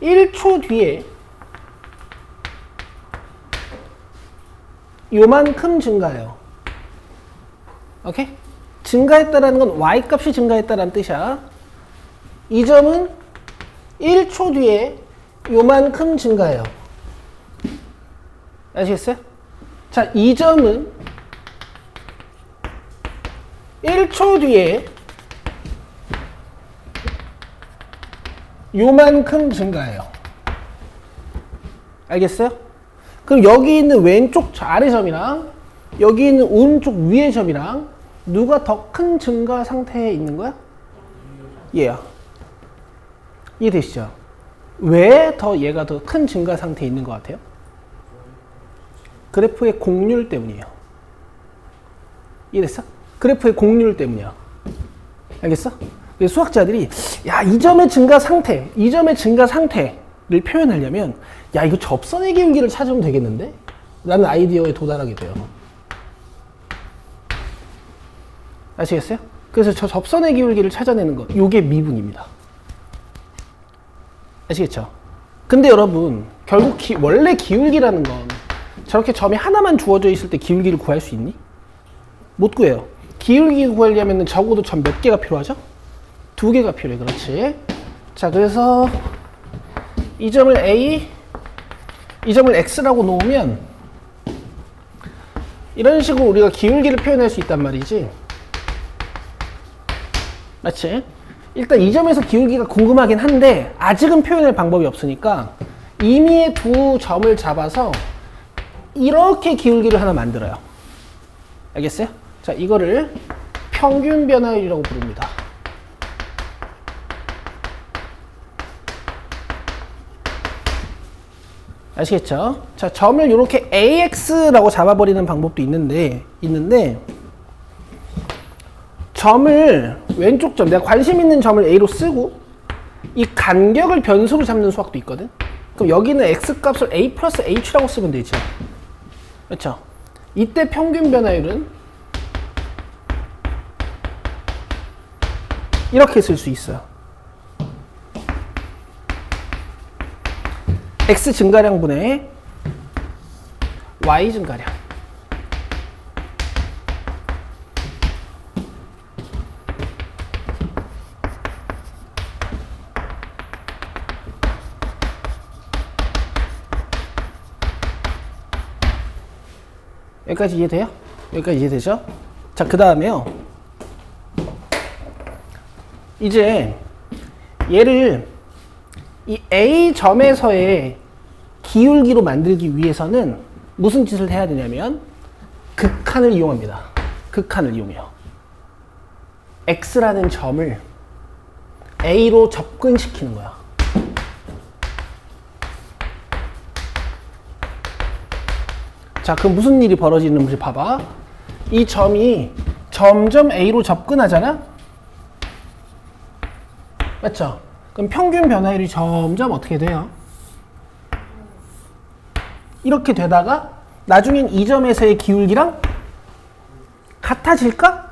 1초 뒤에 요만큼 증가해요. 오케이? 증가했다라는 건 Y값이 증가했다라는 뜻이야. 이 점은 1초 뒤에 요만큼 증가해요. 아시겠어요? 자, 이 점은 1초 뒤에 요만큼 증가해요. 알겠어요? 그럼 여기 있는 왼쪽 아래 점이랑 여기 있는 오른쪽 위의 점이랑 누가 더 큰 증가 상태에 있는 거야? 얘야. 이해되시죠? 왜 더 얘가 더 큰 증가 상태에 있는 것 같아요? 그래프의 곡률 때문이에요. 이해됐어? 그래프의 곡률 때문이야. 알겠어? 수학자들이 야, 이 점의 증가 상태를 표현하려면 야, 이거 접선의 기울기를 찾으면 되겠는데? 라는 아이디어에 도달하게 돼요. 아시겠어요? 그래서 저 접선의 기울기를 찾아내는 거, 요게 미분입니다. 아시겠죠? 근데 여러분, 결국 원래 기울기라는 건 저렇게 점이 하나만 주어져 있을 때 기울기를 구할 수 있니? 못 구해요. 기울기 구하려면 적어도 점 몇 개가 필요하죠? 2개가 필요해. 그렇지. 자, 그래서 이 점을 A, 이 점을 X라고 놓으면 이런 식으로 우리가 기울기를 표현할 수 있단 말이지. 맞지? 일단 이 점에서 기울기가 궁금하긴 한데 아직은 표현할 방법이 없으니까 임의의 두 점을 잡아서 이렇게 기울기를 하나 만들어요. 알겠어요? 자, 이거를 평균 변화율이라고 부릅니다. 아시겠죠? 자, 점을 이렇게 AX라고 잡아버리는 방법도 있는데 점을 왼쪽 점, 내가 관심 있는 점을 A로 쓰고 이 간격을 변수로 잡는 수학도 있거든. 그럼 여기는 X값을 A 플러스 H라고 쓰면 되죠. 그렇죠? 이때 평균 변화율은 이렇게 쓸 수 있어요. X 증가량분의 Y 증가량. 여기까지 이해돼요? 여기까지 이해되죠? 자, 그 다음에요. 이제 얘를 이 A점에서의 기울기로 만들기 위해서는 무슨 짓을 해야 되냐면 극한을 이용합니다. 극한을 이용해요. X라는 점을 A로 접근시키는 거야. 자, 그럼 무슨 일이 벌어지는지 봐봐. 이 점이 점점 A로 접근하잖아? 맞죠? 그럼 평균 변화율이 점점 어떻게 돼요? 이렇게 되다가 나중엔 이 점에서의 기울기랑 같아질까?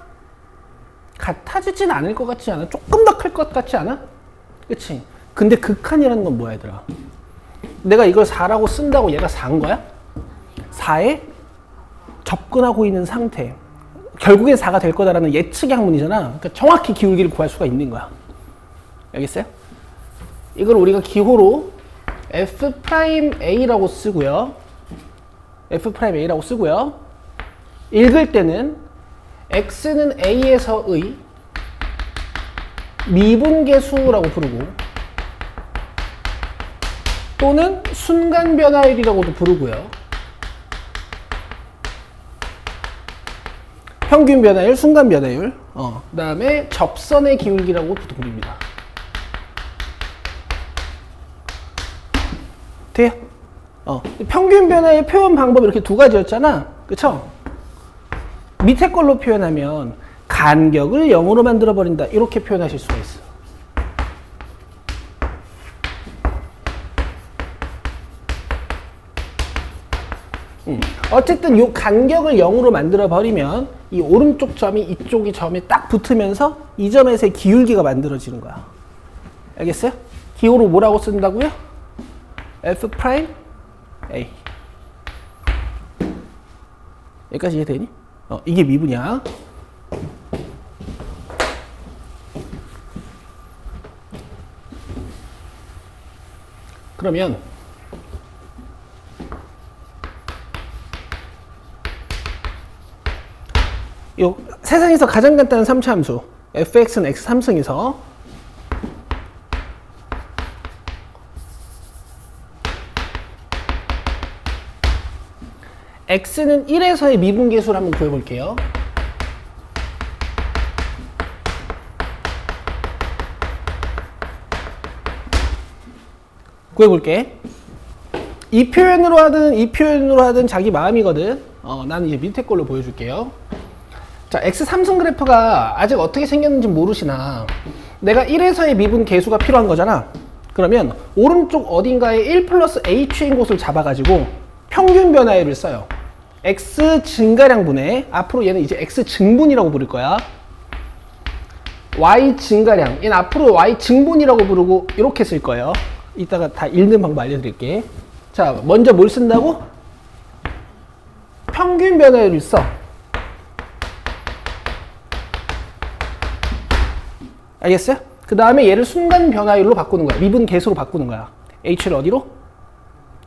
같아지진 않을 것 같지 않아? 조금 더 클 것 같지 않아? 그치? 근데 극한이라는 건 뭐야, 얘들아? 내가 이걸 4라고 쓴다고 얘가 4인 거야? 4에 접근하고 있는 상태. 결국엔 4가 될 거다라는 예측의 학문이잖아. 그러니까 정확히 기울기를 구할 수가 있는 거야. 알겠어요? 이걸 우리가 기호로 F'A라고 쓰고요. F'A라고 쓰고요. 읽을 때는 X는 A에서의 미분계수라고 부르고 또는 순간 변화율이라고도 부르고요. 평균 변화율, 순간 변화율, 그 다음에 접선의 기울기라고도 부릅니다. 돼요? 평균 변화의 표현 방법이 이렇게 두 가지였잖아. 그쵸? 밑에 걸로 표현하면 간격을 0으로 만들어버린다. 이렇게 표현하실 수가 있어. 어쨌든 이 간격을 0으로 만들어버리면 이 오른쪽 점이 이쪽이 점에 딱 붙으면서 이 점에서의 기울기가 만들어지는 거야. 알겠어요? 기호로 뭐라고 쓴다고요? F 프라임 A. 여기까지 이해되니? 이게 미분이야. 그러면 요 세상에서 가장 간단한 3차 함수 fx는 x 3승에서 x는 1에서의 미분계수를 한번 구해볼게요. 구해볼게. 이 표현으로 하든 이 표현으로 하든 자기 마음이거든. 나는 이제 밑에 걸로 보여줄게요. 자, x 3승 그래프가 아직 어떻게 생겼는지 모르시나 내가 1에서의 미분 계수가 필요한 거잖아. 그러면 오른쪽 어딘가에 1 플러스 h인 곳을 잡아가지고 평균 변화율을 써요. x 증가량분의, 앞으로 얘는 이제 x 증분이라고 부를 거야. y 증가량, 얘는 앞으로 y 증분이라고 부르고 이렇게 쓸 거예요. 이따가 다 읽는 방법 알려드릴게. 자, 먼저 뭘 쓴다고? 평균 변화율을 써. 알겠어요? 그 다음에 얘를 순간 변화율로 바꾸는 거야. 미분 계수로 바꾸는 거야. h를 어디로?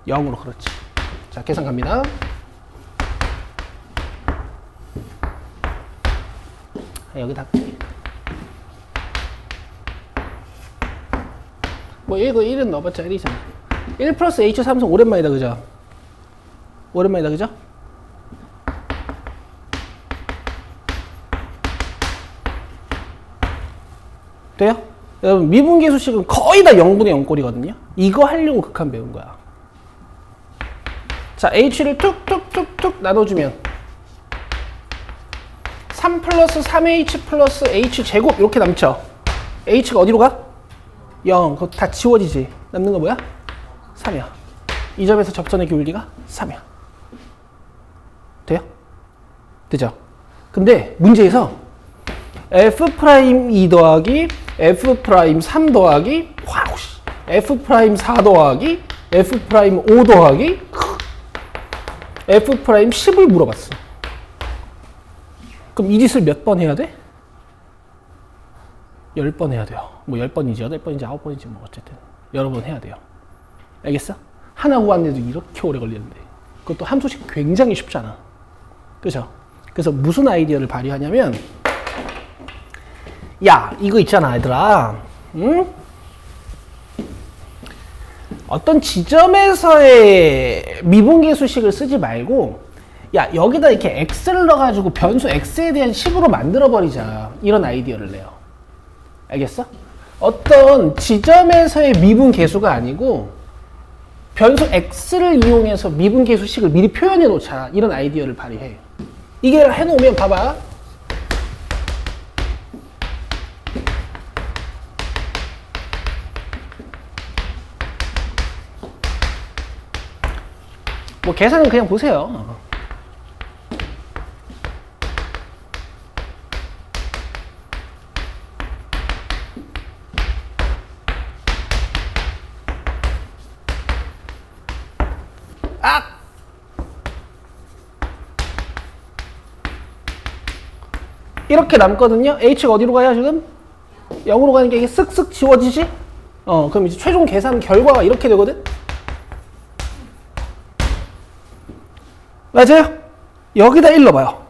0으로. 그렇지. 자, 계산 갑니다. 여기다 뭐 이거 1은 넣어봤자 1이잖아. 1 플러스 h 3승 오랜만이다, 그죠? 오랜만이다, 그죠? 돼요? 여러분, 미분계수식은 거의 다 0분의 0꼴이거든요. 이거 하려고 극한 배운 거야. 자, h를 툭툭툭툭 나눠주면 3 플러스 3h 플러스 h 제곱 이렇게 남죠. h가 어디로 가? 0. 그거 다 지워지지. 남는 거 뭐야? 3이야. 이 점에서 접선의 기울기가 3이야. 돼요? 되죠? 근데 문제에서 f'2 더하기 f'3 더하기 f'4 더하기 f'5 더하기 f'10을 물어봤어. 그럼 이 짓을 몇 번 해야 돼? 10번 해야 돼요. 뭐 10번인지 8번인지 9번인지 뭐 어쨌든 여러 번 해야 돼요. 알겠어? 하나 구하는데도 이렇게 오래 걸리는데 그것도 함수식 굉장히 쉽잖아. 그죠? 그래서 무슨 아이디어를 발휘하냐면 야, 이거 있잖아, 얘들아. 응? 어떤 지점에서의 미분계수식을 쓰지 말고 야, 여기다 이렇게 x를 넣어가지고 변수 x에 대한 식으로 만들어버리자. 이런 아이디어를 내요. 알겠어? 어떤 지점에서의 미분계수가 아니고 변수 x를 이용해서 미분계수식을 미리 표현해 놓자. 이런 아이디어를 발휘해. 이게 해놓으면 봐봐. 뭐 계산은 그냥 보세요. 이렇게 남거든요. h가 어디로 가야 지금? 0으로 가는 게 이게 쓱쓱 지워지지? 그럼 이제 최종 계산 결과가 이렇게 되거든? 맞아요? 여기다 1 넣어봐요.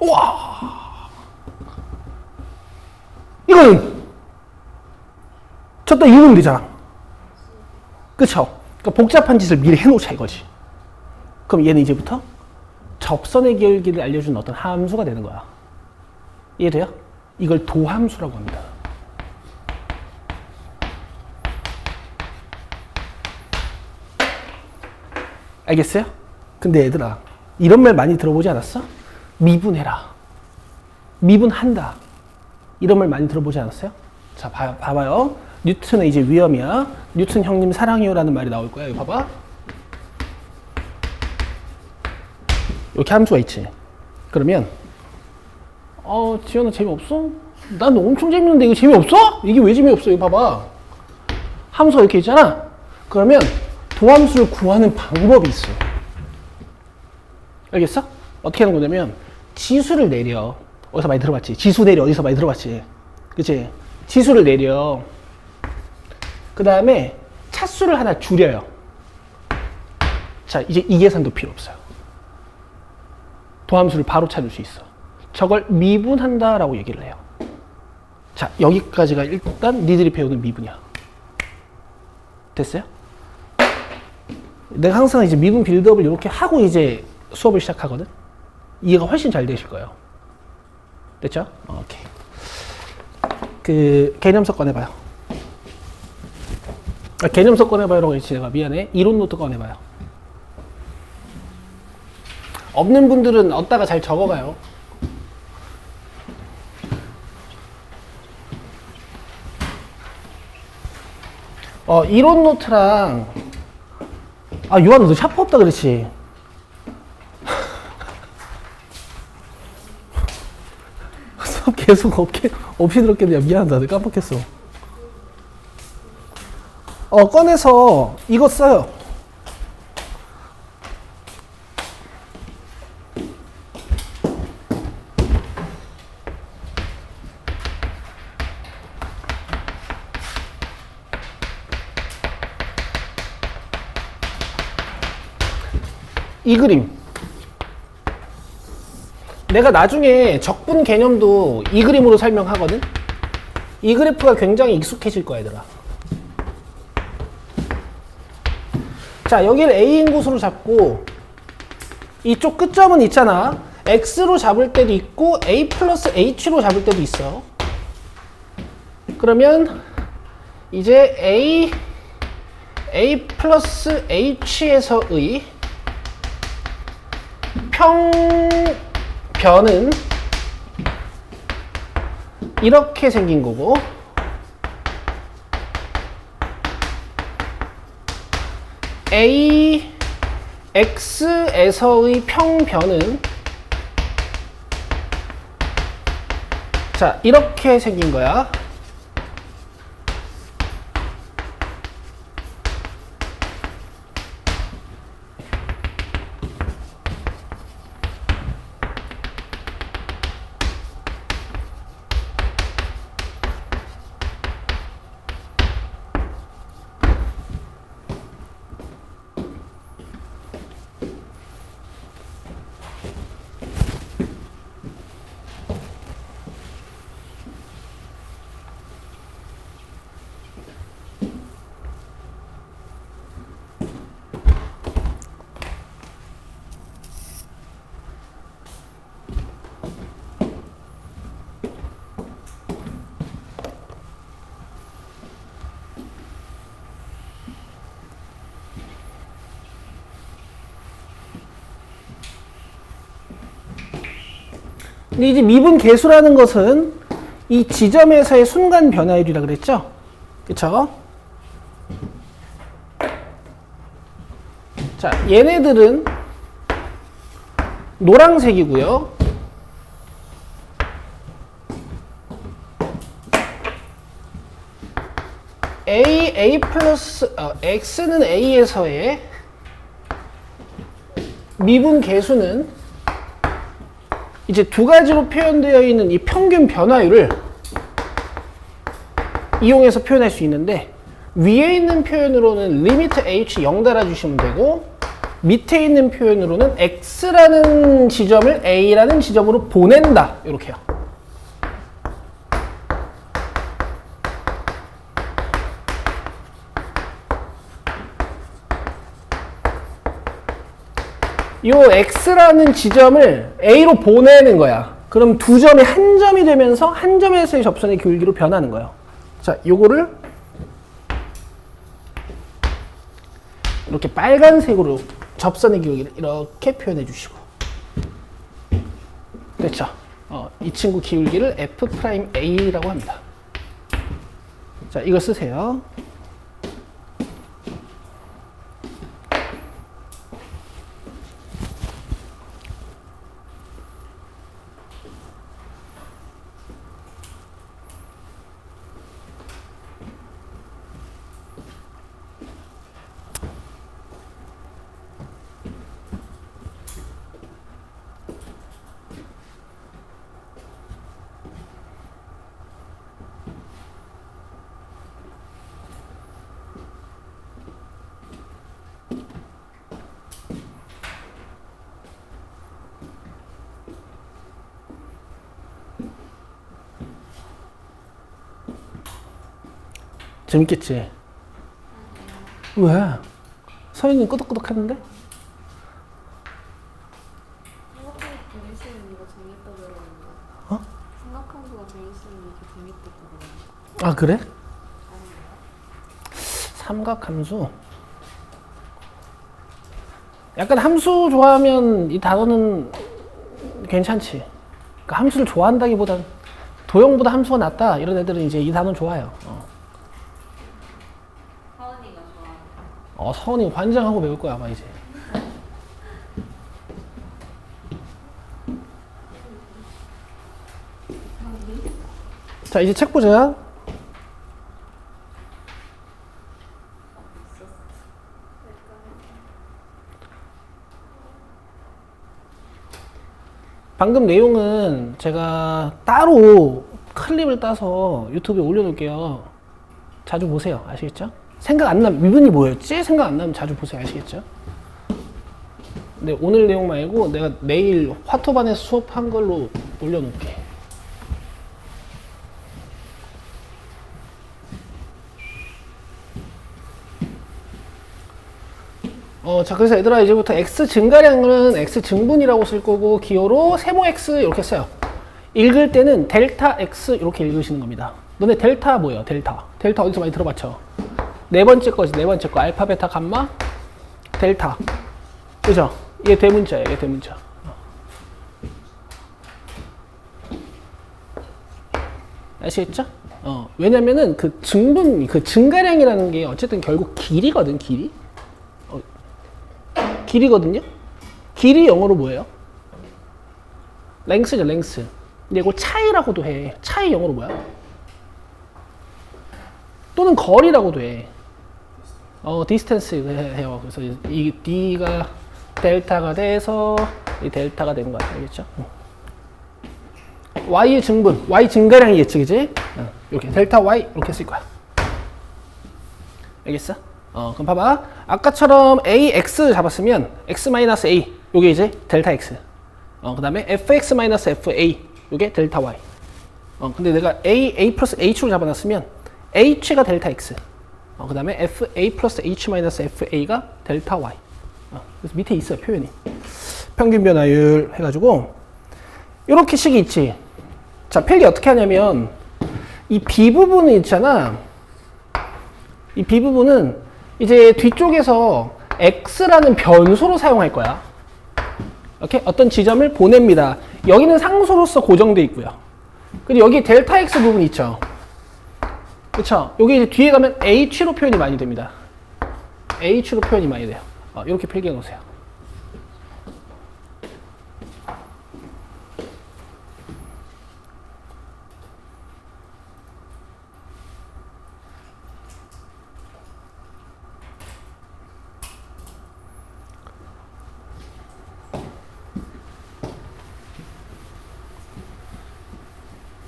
우와! 이거는 저따 이으면 되잖아. 그쵸? 그러니까 복잡한 짓을 미리 해놓자 이거지. 그럼 얘는 이제부터 접선의 기울기를 알려주는 어떤 함수가 되는 거야. 이해돼요? 이걸 도함수라고 합니다. 알겠어요? 근데 얘들아, 이런 말 많이 들어보지 않았어? 미분해라. 미분한다. 이런 말 많이 들어보지 않았어요? 자, 봐봐요. 뉴턴의 이제 위험이야. 뉴턴 형님 사랑해요라는 말이 나올 거야. 이거 봐봐. 이렇게 함수가 있지. 그러면 지현아 재미없어? 난 엄청 재밌는데 이거 재미없어? 이게 왜 재미없어? 이거 봐봐. 함수가 이렇게 있잖아. 그러면 도함수를 구하는 방법이 있어. 알겠어? 어떻게 하는 거냐면 지수를 내려. 어디서 많이 들어봤지? 지수 내려. 어디서 많이 들어봤지? 그치? 지수를 내려. 그 다음에 차수를 하나 줄여요. 자, 이제 이 계산도 필요 없어요. 도함수를 바로 찾을 수 있어. 저걸 미분한다라고 얘기를 해요. 자, 여기까지가 일단 니들이 배우는 미분이야. 됐어요? 내가 항상 이제 미분 빌드업을 이렇게 하고 이제 수업을 시작하거든? 이해가 훨씬 잘 되실 거예요. 됐죠? 오케이. 개념서 꺼내봐요. 개념서 꺼내봐요라고 했지, 내가. 미안해. 이론 노트 꺼내봐요. 없는 분들은 얻다가 잘 적어가요. 이론 노트랑 유한아 너 샤프 없다 그랬지? 수업 계속 없이 들었겠네. 미안하다. 내가 깜빡했어. 꺼내서 이거 써요. 이 그림. 내가 나중에 적분 개념도 이 그림으로 설명하거든? 이 그래프가 굉장히 익숙해질 거야, 얘들아. 자, 여기를 A인 곳으로 잡고 이쪽 끝점은 있잖아. X로 잡을 때도 있고 A 플러스 H로 잡을 때도 있어. 그러면 이제 A 플러스 H에서의 평변은 이렇게 생긴 거고, AX에서의 평변은 자, 이렇게 생긴 거야. 근데 이제 미분 계수라는 것은 이 지점에서의 순간 변화율이라 그랬죠? 그쵸? 자, 얘네들은 노란색이고요. A 플러스, X는 A에서의 미분 계수는 이제 두 가지로 표현되어 있는 이 평균 변화율을 이용해서 표현할 수 있는데, 위에 있는 표현으로는 리미트 h 0 달아주시면 되고, 밑에 있는 표현으로는 x라는 지점을 a라는 지점으로 보낸다, 이렇게요. 요 x라는 지점을 a로 보내는 거야. 그럼 두 점이 한 점이 되면서 한 점에서의 접선의 기울기로 변하는 거예요. 자, 요거를 이렇게 빨간색으로 접선의 기울기를 이렇게 표현해 주시고. 됐죠? 이 친구 기울기를 F'A라고 합니다. 자, 이걸 쓰세요. 재밌겠지? 왜? 서윤이 끄덕끄덕 하는데? 아, 그래? 삼각함수. 약간 함수 좋아하면 이 단어는 괜찮지. 그러니까 함수를 좋아한다기보단 도형보다 함수가 낫다 이런 애들은 이제 이 단어는 좋아요. 서은이가 좋아하는. 서은이 환장하고 배울 거야 아마 이제. 자, 이제 책 보자. 방금 내용은 제가 따로 클립을 따서 유튜브에 올려놓을게요. 자주 보세요. 아시겠죠? 생각 안 나면, 미분이 뭐였지? 생각 안 나면 자주 보세요. 아시겠죠? 근데 오늘 내용 말고 내가 내일 화토반에서 수업한 걸로 올려놓을게. 자, 그래서 얘들아, 이제부터 x 증가량은 x 증분이라고 쓸 거고, 기호로 세모 x 이렇게 써요. 읽을 때는 델타 x 이렇게 읽으시는 겁니다. 너네 델타 뭐예요? 델타. 델타 어디서 많이 들어봤죠? 네 번째 거지, 네 번째 거. 알파, 베타, 감마, 델타. 그죠? 이게 대문자예요, 이게 대문자. 아시겠죠? 왜냐면은 그 증분, 그 증가량이라는 게 어쨌든 결국 길이거든, 길이. 길이거든요? 길이 영어로 뭐예요? 랭스죠, 랭스. 근데 이거 차이라고도 해. 차이 영어로 뭐야? 또는 거리라고도 해. 디스턴스 해요. 그래서 이 D가 델타가 돼서 이 델타가 되는 거야. 알겠죠? Y의 증분, Y 증가량이겠지, 그지? 이렇게 델타 Y 이렇게 쓸 거야. 알겠어? 그럼 봐봐. 아까처럼 AX 잡았으면 X-A 요게 이제 델타 X. 그 다음에 FX-FA 요게 델타 Y. 근데 내가 A 플러스 H로 잡아놨으면 H가 델타 X. 그 다음에 FA 플러스 H-FA가 델타 Y. 그래서 밑에 있어요, 표현이. 평균 변화율 해가지고 요렇게 식이 있지. 자, 필기 어떻게 하냐면 이 B 부분은 있잖아. 이 B 부분은 이제 뒤쪽에서 x라는 변수로 사용할 거야. 이렇게 어떤 지점을 보냅니다. 여기는 상수로서 고정돼 있고요. 그리고 여기 델타 x 부분 있죠. 그쵸? 여기 이제 뒤에 가면 h로 표현이 많이 됩니다. h로 표현이 많이 돼요. 이렇게 필기해 놓으세요.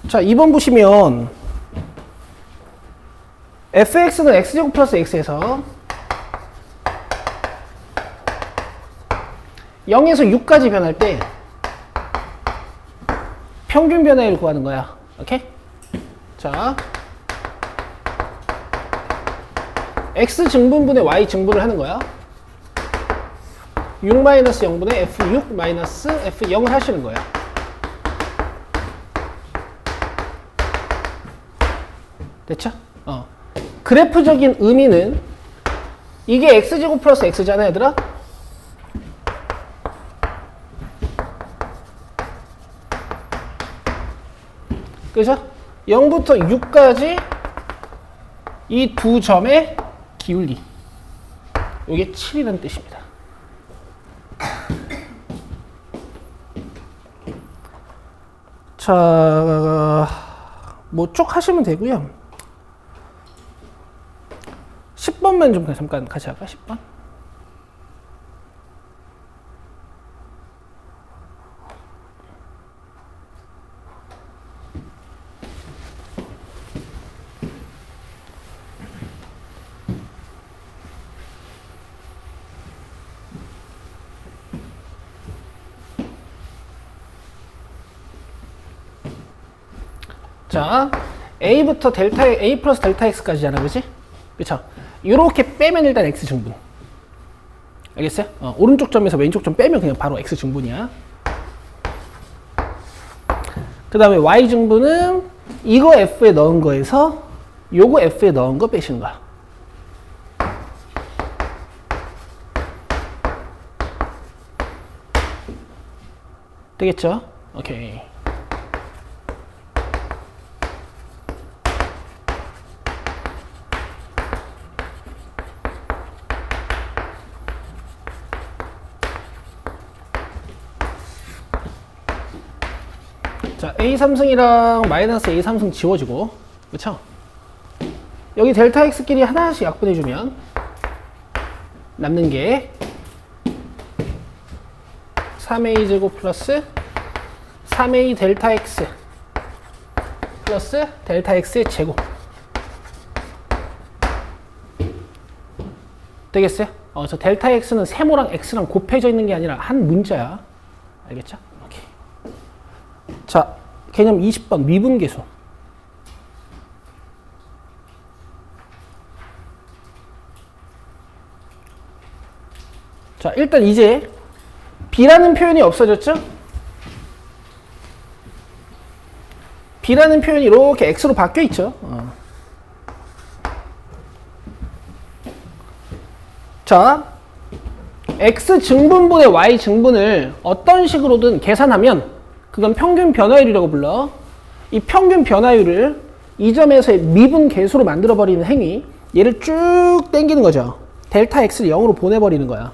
자, 2번 보시면 fx는 x제곱 플러스 x에서 0에서 6까지 변할 때 평균 변화율 구하는 거야. 오케이? 자, x 증분분의 y 증분을 하는 거야. 6-0분의 F6 마이너스 F0을 하시는 거예요. 됐죠? 그래프적인 의미는 이게 x제곱 플러스 x잖아, 얘들아? 그죠? 0부터 6까지 이 두 점의 기울기. 이게 7이라는 뜻입니다. 자, 뭐 쭉 하시면 되고요. 10번만 좀 잠깐 같이 할까? 10번? 자, A부터 A 플러스 델타 X까지잖아, 그치? 그쵸? 요렇게 빼면 일단 X 증분. 알겠어요? 오른쪽 점에서 왼쪽 점 빼면 그냥 바로 X 증분이야. 그 다음에 Y 증분은 이거 F에 넣은 거에서 요거 F에 넣은 거 빼시는 거야. 되겠죠? 오케이. 자, A3승이랑 마이너스 A3승 지워지고, 그쵸? 여기 델타 X끼리 하나씩 약분해주면 남는 게 3A 제곱 플러스 3A 델타 X 플러스 델타 X의 제곱. 되겠어요? 저 델타 X는 세모랑 X랑 곱해져 있는 게 아니라 한 문자야. 알겠죠? 오케이. 자, 개념 20번 미분계수. 자, 일단 이제 B라는 표현이 없어졌죠? B라는 표현이 이렇게 X로 바뀌어 있죠. 자, X 증분분의 Y 증분을 어떤 식으로든 계산하면 그건 평균 변화율이라고 불러. 이 평균 변화율을 이 점에서의 미분 계수로 만들어버리는 행위, 얘를 쭉 당기는 거죠. 델타 X를 0으로 보내버리는 거야.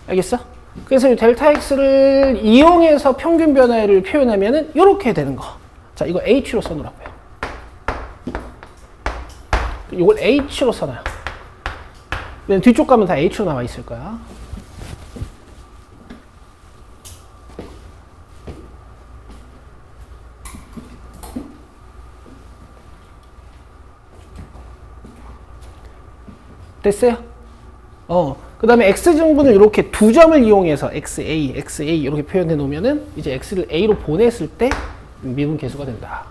알겠어? 그래서 이 델타 X를 이용해서 평균 변화율을 표현하면은 이렇게 되는 거. 자, 이거 H로 써놓으라고요. 이걸 H로 써놔요. 왜냐면 뒤쪽 가면 다 H로 나와 있을 거야. 됐어요? 그 다음에 X증분을 이렇게 두 점을 이용해서 XA, XA 이렇게 표현해 놓으면은 이제 X를 A로 보냈을 때 미분 계수가 된다.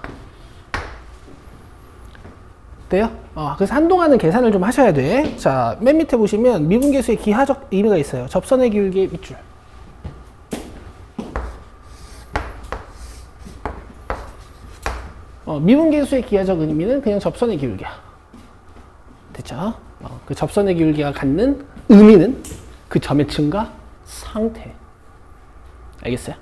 돼요? 그래서 한동안은 계산을 좀 하셔야 돼. 자, 맨 밑에 보시면 미분 계수의 기하적 의미가 있어요. 접선의 기울기의 밑줄. 미분 계수의 기하적 의미는 그냥 접선의 기울기야. 됐죠? 그 접선의 기울기가 갖는 의미는 그 점의 층과 상태. 알겠어요?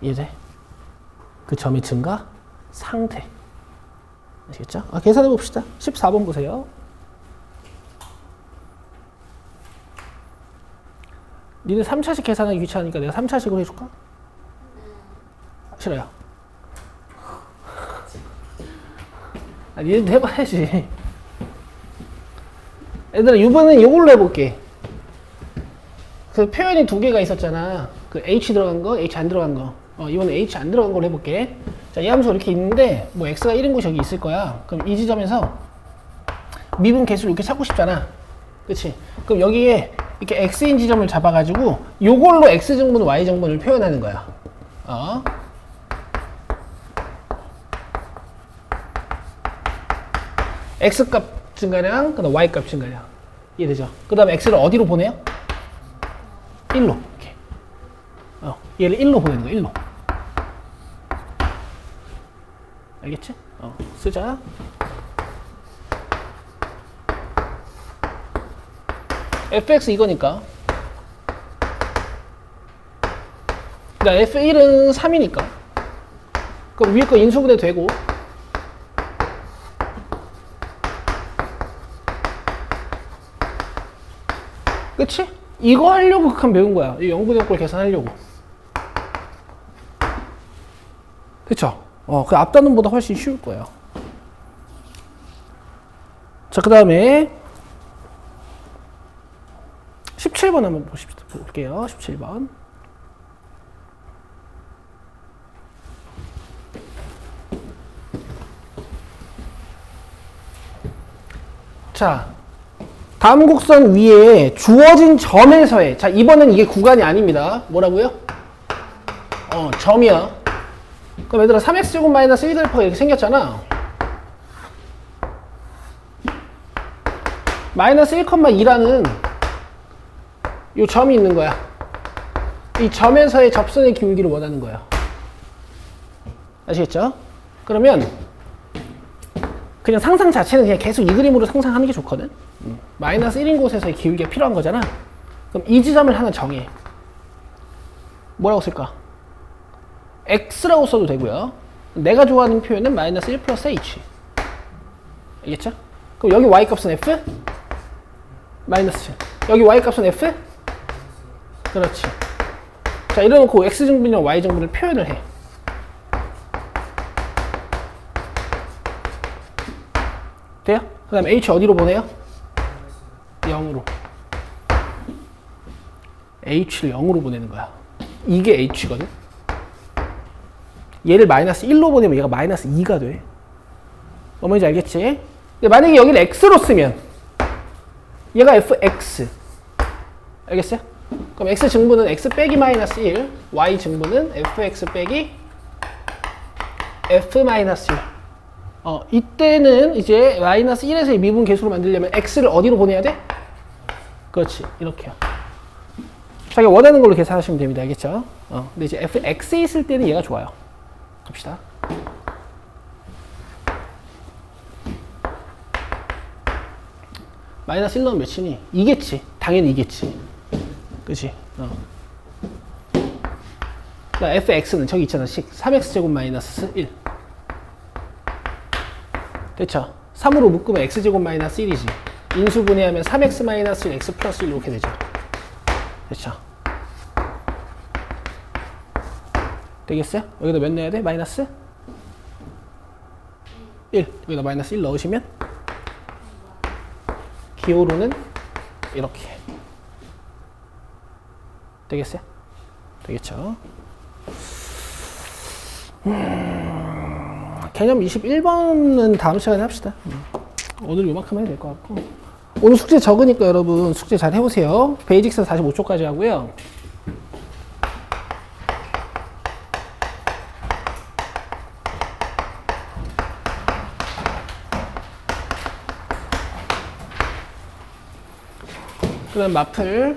이제 그 점의 층과 상태. 아시겠죠? 계산해 봅시다. 14번 보세요. 니네 3차식 계산하기 귀찮으니까 내가 3차식으로 해줄까? 싫어요. 니네도 해봐야지. 얘들아, 이번엔 이걸로 해볼게. 그 표현이 두 개가 있었잖아. 그 H 들어간 거, H 안 들어간 거. 이번엔 H 안 들어간 걸로 해볼게. 자, 이 함수 이렇게 있는데, 뭐 X가 1인 곳이 여기 있을 거야. 그럼 이 지점에서 미분 개수를 이렇게 찾고 싶잖아. 그치? 그럼 여기에 이렇게 X인 지점을 잡아가지고, 요걸로 X증분, Y증분을 표현하는 거야. x값 증가량, 그 다음 y값 증가량. 이해되죠? 그 다음에 x를 어디로 보내요? 1로. 이렇게. 얘를 1로 보내는 거야, 1로. 알겠지? 쓰자. fx 이거니까. 그러니까 f1은 3이니까. 그럼 위에 거 인수분해 되고. 그치? 이거 하려고 극한 배운 거야. 이 0분의 0꼴 계산하려고. 그쵸? 그 앞단원보다 훨씬 쉬울 거예요. 자, 그 다음에 17번 한번 볼게요. 17번. 자, 다음 곡선 위에 주어진 점에서의, 자, 이번엔 이게 구간이 아닙니다. 뭐라고요? 점이야. 그럼 얘들아 3x제곱 마이너스 1델파가 이렇게 생겼잖아. 마이너스 1,2라는 이 점이 있는 거야. 이 점에서의 접선의 기울기를 원하는 거야. 아시겠죠? 그러면 그냥 상상 자체는 그냥 계속 이 그림으로 상상하는 게 좋거든. 마이너스 1인 곳에서의 기울기가 필요한 거잖아. 그럼 이 지점을 하나 정해. 뭐라고 쓸까? x라고 써도 되고요. 내가 좋아하는 표현은 마이너스 1 플러스 h. 알겠죠? 그럼 여기 y 값은 f? 마이너스. 여기 y 값은 f? 그렇지. 자, 이래놓고 x 증분이랑 y 증분을 표현을 해. 돼요? 그 다음에 h 어디로 보내요? 0으로. h를 0으로 보내는 거야. 이게 h거든. 얘를 마이너스 1로 보내면 얘가 마이너스 2가 돼. 뭔지 알겠지? 근데 만약에 여기를 x로 쓰면 얘가 fx. 알겠어요? 그럼 x 증분은 x 빼기 마이너스 1, y 증분은 fx 빼기 f 마이너스 1. 이때는 이제 마이너스 1에서 미분 계수로 만들려면 x를 어디로 보내야 돼? 그렇지. 이렇게요. 자기가 원하는 걸로 계산하시면 됩니다. 알겠죠? 근데 이제 fx에 있을 때는 얘가 좋아요. 갑시다. 마이너스 1 넣으면 몇이니? 이겠지. 당연히 이겠지. 그치? fx는 저기 있잖아. 3x제곱 마이너스 1. 됐죠? 3으로 묶으면 x제곱 마이너스 1이지. 인수분해하면 3x 마이너스 1, x 플러스 1 이렇게 되죠. 됐죠? 되겠어요? 여기다 몇 넣어야 돼? 마이너스 1. 여기다 마이너스 1 넣으시면 기호로는 이렇게. 되겠어요? 되겠죠? 개념 21번은 다음 시간에 합시다. 오늘 요만큼 해도 될 것 같고. 오늘 숙제 적으니까 여러분 숙제 잘 해보세요. 베이직스 45초까지 하고요. 그 다음 마플.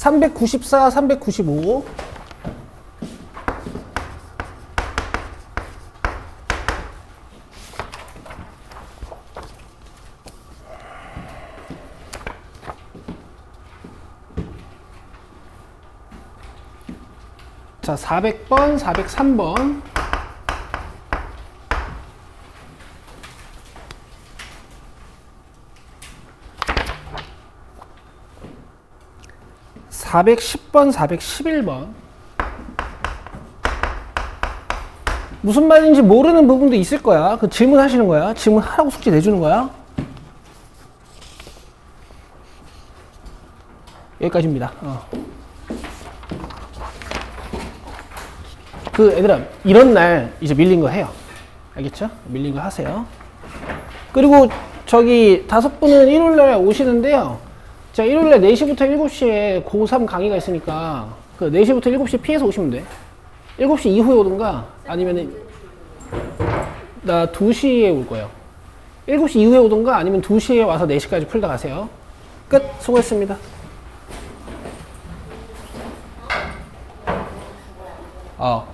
(394, 395) 자, 400번, 403번. (410번) (411번) 무슨 말인지 모르는 부분도 있을 거야. 그 질문하시는 거야. 질문하라고 숙제 내주는 거야. 여기까지입니다. 그 애들아, 이런 날 이제 밀린 거 해요. 알겠죠? 밀린 거 하세요. 그리고 저기 5분은 일요일날 오시는데요. 자, 일요일날 4시부터 7시에 고3 강의가 있으니까 그 4시부터 7시 피해서 오시면 돼. 7시 이후에 오든가 아니면은 나 2시에 올 거예요. 7시 이후에 오든가 아니면 2시에 와서 4시까지 풀다 가세요. 끝. 수고했습니다. 어.